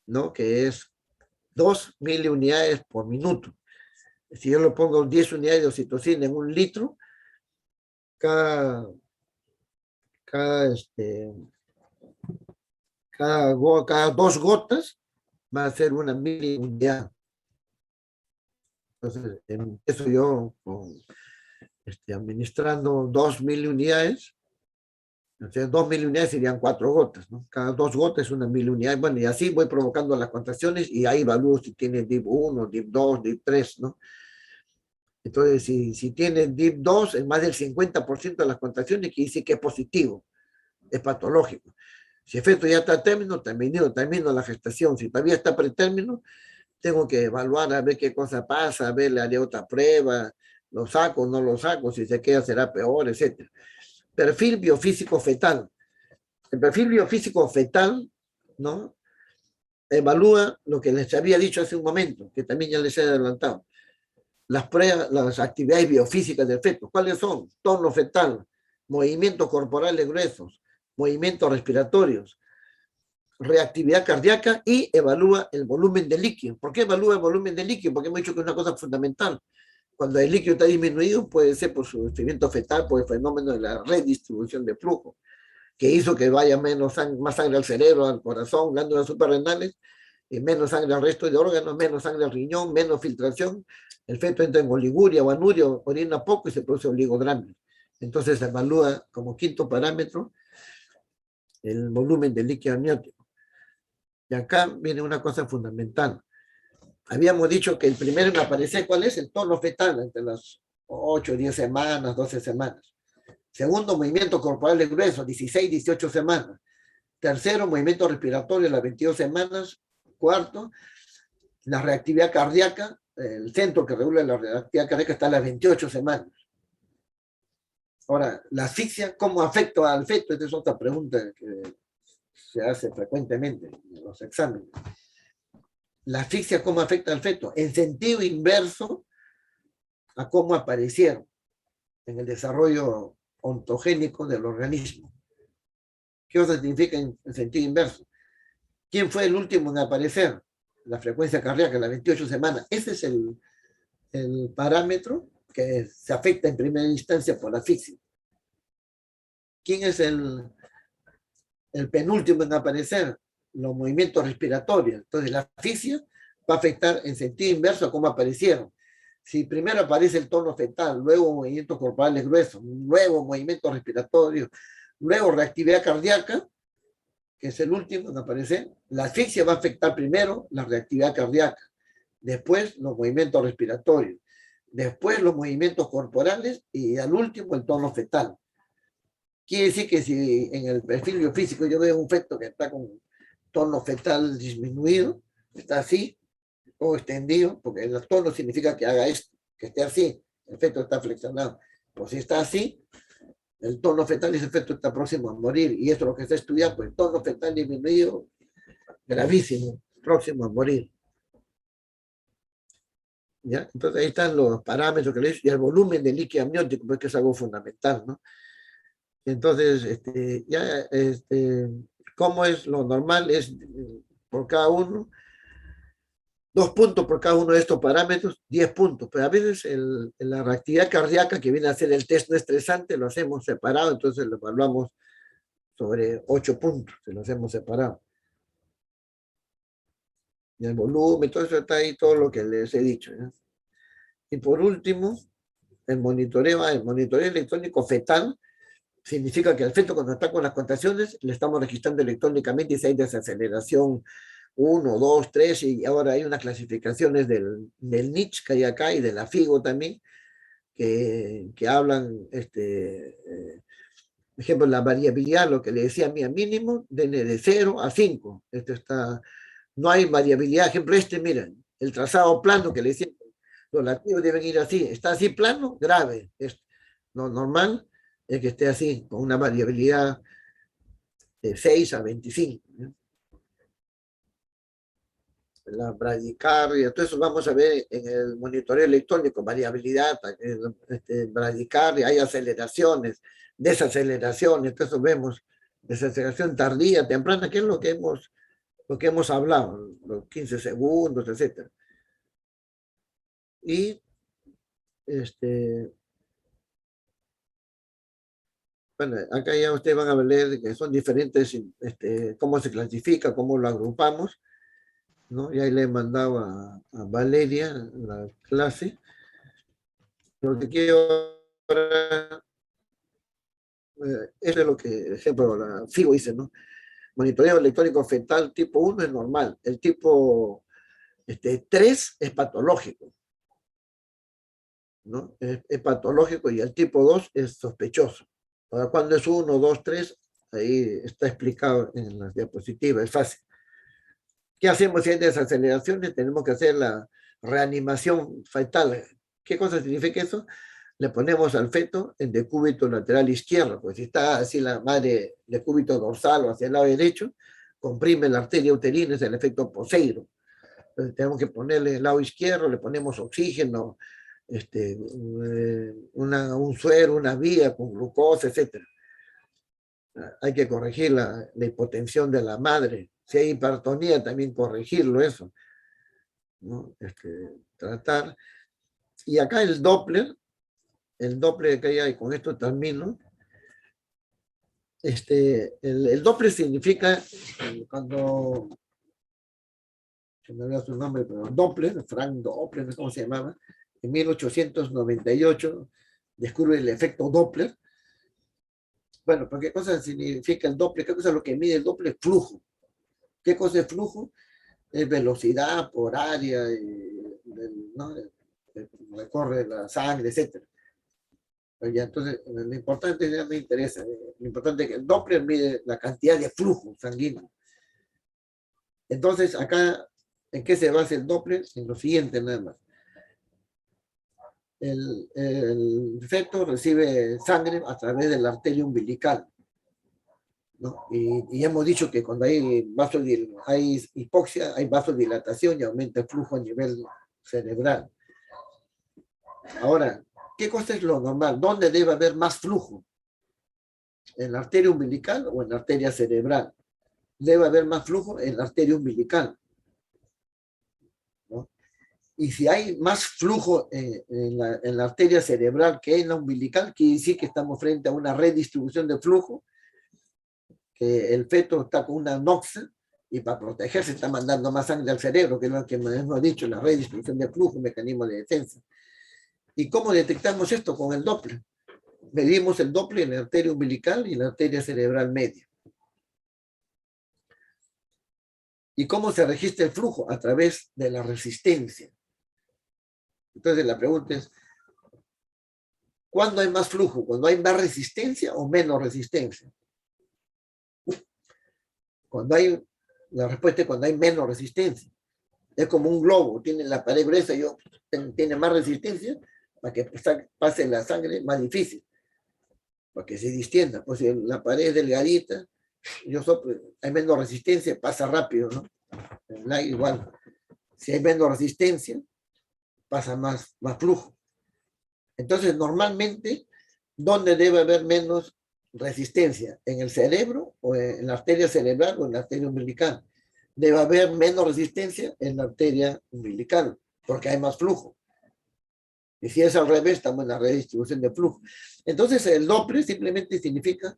Speaker 1: ¿no? Que es 2 miliunidades por minuto. Si yo le pongo 10 unidades de oxitocina en 1 litro, cada 2 gotas va a ser 1 miliunidad. Entonces, empiezo yo administrando 2 miliunidades. Entonces, 2 miliunidades serían 4 gotas, ¿no? Cada 2 gotas es 1 miliunidad. Bueno, y así voy provocando las contracciones y ahí evalúo si tiene DIP 1, DIP 2, DIP 3, ¿no? Entonces, si tiene DIP 2, en más del 50% de las contracciones, quiere decir que es positivo, es patológico. Si el feto ya está a término, termino la gestación. Si todavía está pretérmino, tengo que evaluar a ver qué cosa pasa, a ver, le haré otra prueba, lo saco, no lo saco, si se queda será peor, etc. Perfil biofísico fetal. El perfil biofísico fetal, ¿no? Evalúa lo que les había dicho hace un momento, que también ya les he adelantado. Las pruebas, las actividades biofísicas del feto. ¿Cuáles son? Tono fetal, movimientos corporales gruesos, movimientos respiratorios, reactividad cardíaca y evalúa el volumen de líquido. ¿Por qué evalúa el volumen de líquido? Porque hemos dicho que es una cosa fundamental. Cuando el líquido está disminuido, puede ser por su sufrimiento fetal, por el fenómeno de la redistribución de flujo, que hizo que vaya más sangre al cerebro, al corazón, glándulas suprarrenales, y menos sangre al resto de órganos, menos sangre al riñón, menos filtración, El feto entra en oliguria o anuria, orina poco y se produce oligodramia. Entonces se evalúa como quinto parámetro el volumen del líquido amniótico. Y acá viene una cosa fundamental. Habíamos dicho que el primero en aparecer, ¿cuál es? El tono fetal, entre las 8, 10 semanas, 12 semanas. Segundo, movimiento corporal grueso, 16, 18 semanas. Tercero, movimiento respiratorio, las 22 semanas. Cuarto, la reactividad cardíaca, el centro que regula la reactividad cardíaca está a las 28 semanas. Ahora, la asfixia, ¿cómo afecta al feto? Esta es otra pregunta que se hace frecuentemente en los exámenes. La asfixia, ¿cómo afecta al feto? En sentido inverso a cómo aparecieron en el desarrollo ontogénico del organismo. ¿Qué cosa significa en sentido inverso? ¿Quién fue el último en aparecer? La frecuencia cardíaca, las 28 semanas. Ese es el parámetro que se afecta en primera instancia por la asfixia. ¿Quién es el penúltimo en aparecer? Los movimientos respiratorios. Entonces la asfixia va a afectar en sentido inverso a cómo aparecieron. Si primero aparece el tono fetal, luego movimientos corporales gruesos, luego movimientos respiratorios, luego reactividad cardíaca, que es el último en aparecer, la asfixia va a afectar primero la reactividad cardíaca, después los movimientos respiratorios, después los movimientos corporales y al último el tono fetal. Quiere decir que si en el perfil biofísico yo veo un feto que está con tono fetal disminuido, está así, o extendido, porque el tono significa que haga esto, que esté así, el feto está flexionado. Pues si está así, el tono fetal y ese feto está próximo a morir, y esto es lo que está estudiado, pues el tono fetal disminuido, gravísimo, próximo a morir. ¿Ya? Entonces ahí están los parámetros que le y el volumen del líquido amniótico, porque es algo fundamental, ¿no? Entonces, ¿cómo es lo normal? Es por cada uno, 2 puntos por cada uno de estos parámetros, 10 puntos. Pero a veces la reactividad cardíaca, que viene a ser el test no estresante, lo hacemos separado, entonces lo evaluamos sobre 8 puntos, se lo hacemos separado. Y el volumen, todo eso está ahí, todo lo que les he dicho, ¿no? Y por último, el monitoreo electrónico fetal significa que el feto, cuando está con las contracciones, le estamos registrando electrónicamente y si hay desaceleración 1, 2, 3, y ahora hay unas clasificaciones del NICH que hay acá y de la FIGO también, que hablan, por ejemplo, la variabilidad, lo que le decía a mí, a mínimo, de 0 a 5. No hay variabilidad. Ejemplo, miren, el trazado plano que le decía, los latidos deben ir así. Está así plano, grave. Lo normal es que esté así, con una variabilidad de 6 a 25. ¿no? La bradicardia, todo eso vamos a ver en el monitoreo electrónico, variabilidad, bradicardia, hay aceleraciones, desaceleraciones, entonces vemos desaceleración tardía, temprana, que es lo que hemos hablado, los 15 segundos, etc. Y bueno, acá ya ustedes van a ver que son diferentes, cómo se clasifica, cómo lo agrupamos, ¿no? Y ahí le he mandado a Valeria la clase. Lo que quiero ahora, eso es lo que, ejemplo, la FIGO dice, ¿no? Monitoreo electrónico fetal tipo 1 es normal, el tipo 3 es patológico, ¿no? Es patológico y el tipo 2 es sospechoso. Ahora, cuando es 1, 2, 3, ahí está explicado en las diapositivas, es fácil. ¿Qué hacemos si hay desaceleraciones? Tenemos que hacer la reanimación fetal. ¿Qué cosa significa eso? Le ponemos al feto en decúbito lateral izquierdo, pues si está así la madre decúbito dorsal o hacia el lado derecho, comprime la arteria uterina, es el efecto Poseidon. Entonces tenemos que ponerle el lado izquierdo, le ponemos oxígeno, un suero, una vía con glucosa, etc. Hay que corregir la hipotensión de la madre. Si hay hipertonía, también corregirlo eso, ¿no? Tratar. Y acá el Doppler que hay, con esto termino. El Doppler significa, cuando, se me olvidó su nombre, pero Doppler, Frank Doppler, no sé cómo se llamaba, en 1898, descubre el efecto Doppler. Bueno, ¿pero qué cosa significa el Doppler? ¿Qué cosa es lo que mide el Doppler? Flujo. ¿Qué cosa es flujo? Es velocidad por área, ¿no? Recorre la sangre, etc. Ya, entonces, lo importante ya me interesa. Lo importante es que el Doppler mide la cantidad de flujo sanguíneo. Entonces, acá, ¿en qué se basa el Doppler? En lo siguiente, nada más. El feto recibe sangre a través de la arteria umbilical, ¿no? Y hemos dicho que cuando hay hipoxia, hay vasodilatación y aumenta el flujo a nivel cerebral. Ahora, ¿qué cosa es lo normal? ¿Dónde debe haber más flujo? ¿En la arteria umbilical o en la arteria cerebral? Debe haber más flujo en la arteria umbilical, ¿no? Y si hay más flujo en la arteria cerebral que en la umbilical, quiere decir que estamos frente a una redistribución de flujo, que el feto está con una noxa y para protegerse está mandando más sangre al cerebro, que es lo que hemos dicho, la redistribución de flujo, un mecanismo de defensa. ¿Y cómo detectamos esto? Con el Doppler. Medimos el Doppler en la arteria umbilical y en la arteria cerebral media. ¿Y cómo se registra el flujo? A través de la resistencia. Entonces la pregunta es, ¿cuándo hay más flujo? ¿Cuando hay más resistencia o menos resistencia? La respuesta es cuando hay menos resistencia. Es como un globo, tiene la pared gruesa, tiene más resistencia para que pase la sangre más difícil, para que se distienda. Pues si la pared es delgadita, hay menos resistencia, pasa rápido, ¿no? El aire igual. Si hay menos resistencia, pasa más flujo. Entonces, normalmente, ¿dónde debe haber menos resistencia? ¿En el cerebro o en la arteria cerebral o en la arteria umbilical? Debe haber menos resistencia en la arteria umbilical, porque hay más flujo. Y si es al revés, estamos en la redistribución de flujo. Entonces, el Doppler simplemente significa,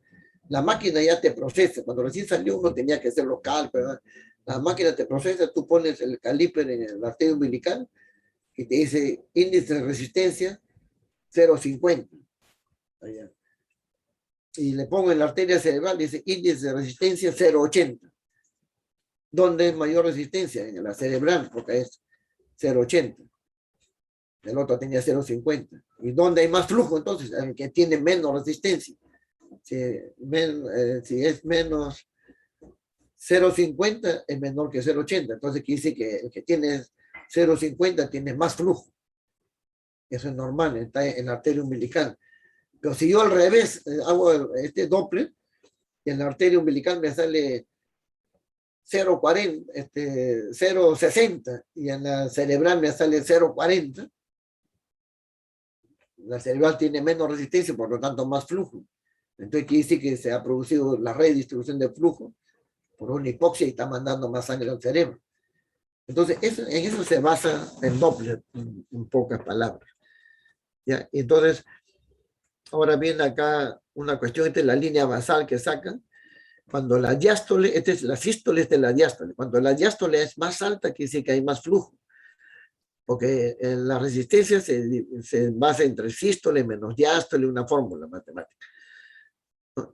Speaker 1: la máquina ya te procesa. Cuando recién salió uno tenía que ser local, pero la máquina te procesa, tú pones el caliper en la arteria umbilical y te dice índice de resistencia 0,50. Y le pongo en la arteria cerebral, dice índice de resistencia 0,80. ¿Dónde es mayor resistencia? En la cerebral, porque es 0,80. El otro tenía 0,50. ¿Y dónde hay más flujo? Entonces, el que tiene menos resistencia. Si es menos 0,50, es menor que 0,80. Entonces, quiere decir que el que tiene 0,50 tiene más flujo. Eso es normal, está en la arteria umbilical. Pero si yo al revés hago este Doppler, en la arteria umbilical me sale 0,40, 0,60, y en la cerebral me sale 0,40. La cerebral tiene menos resistencia, por lo tanto más flujo. Entonces quiere decir que se ha producido la redistribución de flujo por una hipoxia y está mandando más sangre al cerebro. Entonces en eso se basa el Doppler, en pocas palabras. ¿Ya? Entonces, ahora viene acá una cuestión, esta es la línea basal que sacan. Cuando la diástole, esta es la sístole, esta es la diástole. Cuando la diástole es más alta, quiere decir que hay más flujo. Porque la resistencia se basa entre sístole menos diástole, una fórmula matemática.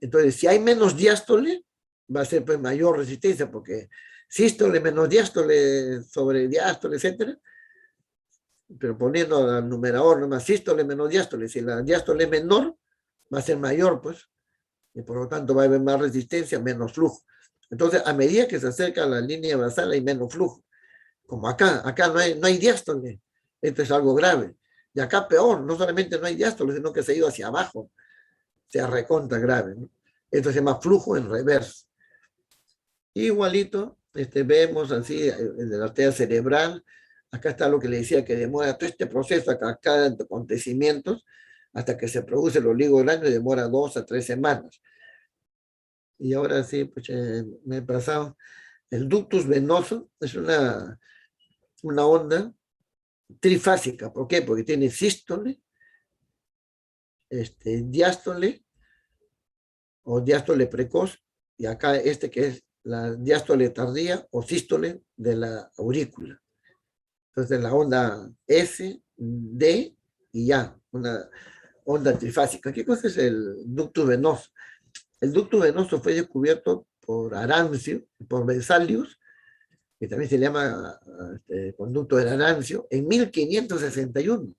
Speaker 1: Entonces, si hay menos diástole, va a ser pues mayor resistencia, porque sístole menos diástole sobre diástole, etc. Pero poniendo al numerador nomás sístole menos diástole, si la diástole es menor, va a ser mayor, pues, y por lo tanto va a haber más resistencia, menos flujo. Entonces, a medida que se acerca a la línea basal, hay menos flujo. Como acá no hay diástole. Esto es algo grave. Y acá peor, no solamente no hay diástole, sino que se ha ido hacia abajo. Se recontra grave, ¿no? Esto se llama flujo en reverso. Igualito, vemos así, en la arteria cerebral, acá está lo que le decía que demora todo este proceso, acá cada acontecimientos, hasta que se produce el oligodelano y demora 2 a 3 semanas. Y ahora sí, pues me he pasado. El ductus venoso es una onda trifásica. ¿Por qué? Porque tiene sístole, diástole o diástole precoz, y acá que es la diástole tardía o sístole de la aurícula. Entonces la onda S, D y ya, una onda trifásica. ¿Qué cosa es el ducto venoso? El ducto venoso fue descubierto por Arancio, por Vesalius, que también se llama conducto de Arancio, en 1561.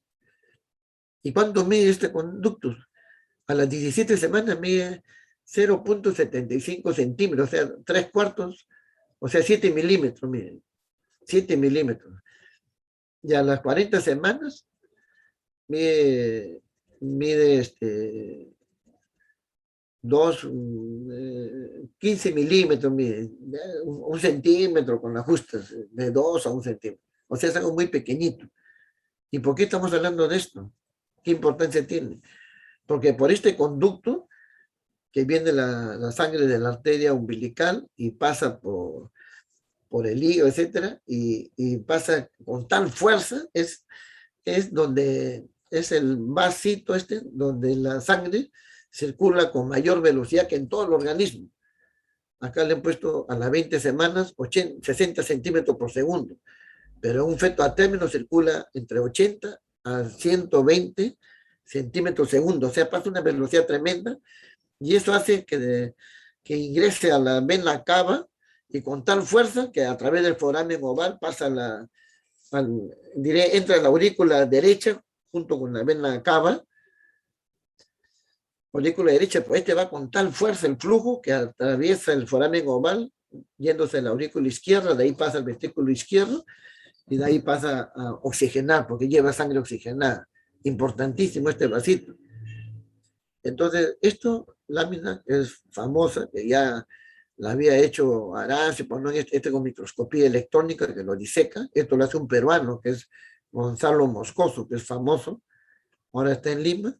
Speaker 1: ¿Y cuánto mide este conducto? A las 17 semanas mide 0,75 centímetros, o sea, 3 cuartos, o sea, 7 milímetros, miren, 7 milímetros. Y a las 40 semanas mide 15 milímetros, mide, un centímetro con ajustes, de 2 a 1 centímetro. O sea, es algo muy pequeñito. ¿Y por qué estamos hablando de esto? ¿Qué importancia tiene? Porque por este conducto que viene la sangre de la arteria umbilical y pasa por el hígado, etcétera, y pasa con tal fuerza, es donde es el vasito donde la sangre circula con mayor velocidad que en todo el organismo. Acá le han puesto a las 20 semanas 60 centímetros por segundo, pero un feto a término circula entre 80 a 120 centímetros segundo, o sea, pasa una velocidad tremenda y eso hace que ingrese a la vena cava y con tal fuerza que a través del foramen oval pasa entra en la aurícula derecha junto con la vena cava, aurícula derecha, pues este va con tal fuerza el flujo que atraviesa el foramen oval, yéndose a la aurícula izquierda, de ahí pasa al vestíbulo izquierdo y de ahí pasa a oxigenar, porque lleva sangre oxigenada. Importantísimo este vasito. Entonces, lámina es famosa, que ya la había hecho Arancio, pues no con microscopía electrónica que lo diseca. Esto lo hace un peruano, que es Gonzalo Moscoso, que es famoso, ahora está en Lima.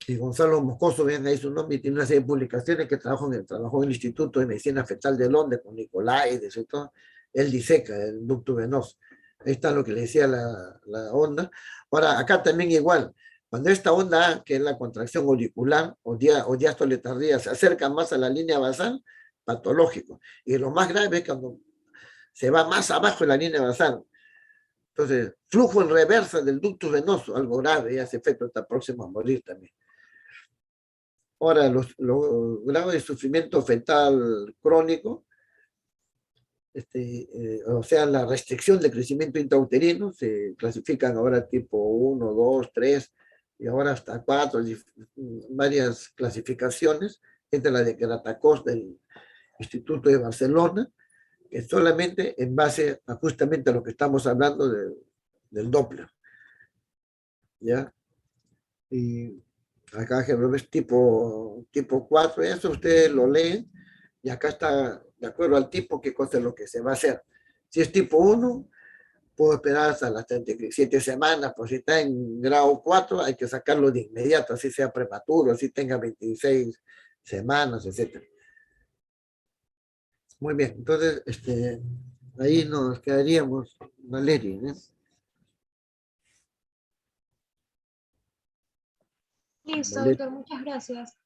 Speaker 1: Y Gonzalo Moscoso, vean ahí su nombre, y tiene una serie de publicaciones que trabajó en el Instituto de Medicina Fetal de Londres con Nicolaides y todo. Él diseca el ducto venoso. Ahí está lo que le decía la onda. Ahora, acá también igual. Cuando esta onda A, que es la contracción auricular o diástole tardía, se acerca más a la línea basal, patológico. Y lo más grave es cuando se va más abajo de la línea basal. Entonces, flujo en reversa del ducto venoso, algo grave, y hace efecto, está próximo a morir también. Ahora, los grados de sufrimiento fetal crónico, o sea, la restricción de crecimiento intrauterino, se clasifican ahora tipo 1, 2, 3, y ahora hasta 4, varias clasificaciones, entre la de Gratacos del Instituto de Barcelona, que solamente en base a justamente a lo que estamos hablando del Doppler, ¿ya? Y acá, ejemplo, es tipo 4, eso ustedes lo leen, y acá está, de acuerdo al tipo, qué cosa es lo que se va a hacer. Si es tipo 1, puedo esperar hasta las 37 semanas, pues si está en grado 4, hay que sacarlo de inmediato, así sea prematuro, así tenga 26 semanas, etc. Muy bien, entonces, ahí nos quedaríamos, Valeria, ¿no?
Speaker 4: Listo,
Speaker 1: Valeria,
Speaker 4: doctor, muchas gracias.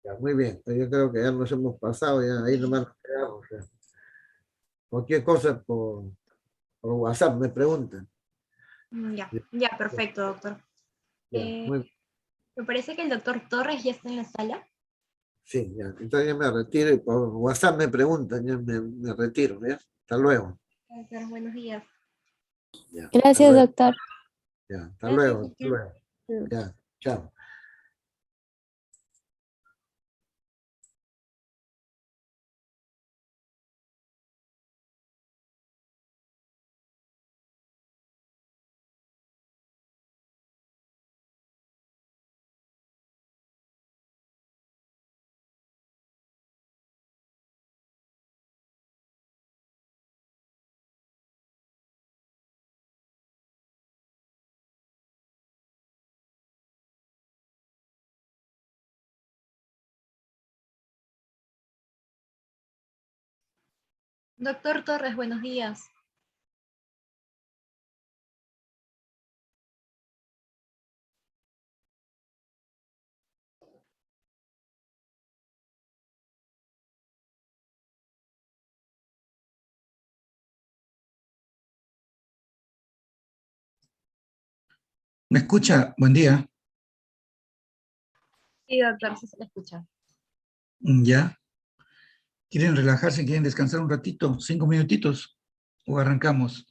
Speaker 1: ya, muy bien, pues yo creo que ya nos hemos pasado, ya ahí nomás nos quedamos. Ya. Cualquier cosa por WhatsApp me preguntan.
Speaker 4: Ya, ya, perfecto, doctor.
Speaker 1: Ya,
Speaker 4: Eh,
Speaker 1: muy,
Speaker 4: me parece que el doctor Torres ya está en la sala.
Speaker 1: sí, ya. Entonces ya me retiro y por WhatsApp me preguntan, ya me retiro, ¿ya? Hasta luego.
Speaker 4: Doctor, buenos días.
Speaker 1: Ya, hasta
Speaker 5: Gracias,
Speaker 1: luego.
Speaker 5: doctor.
Speaker 1: Ya, hasta
Speaker 4: Gracias,
Speaker 1: luego, hasta
Speaker 4: doctor.
Speaker 1: luego. Ya, chao.
Speaker 4: Doctor Torres, buenos días.
Speaker 5: ¿Me escucha? Buen día.
Speaker 4: Sí, doctor, sí se le escucha.
Speaker 5: ¿Ya? ¿Quieren relajarse? ¿Quieren descansar un ratito? 5 minutitos. ¿O arrancamos?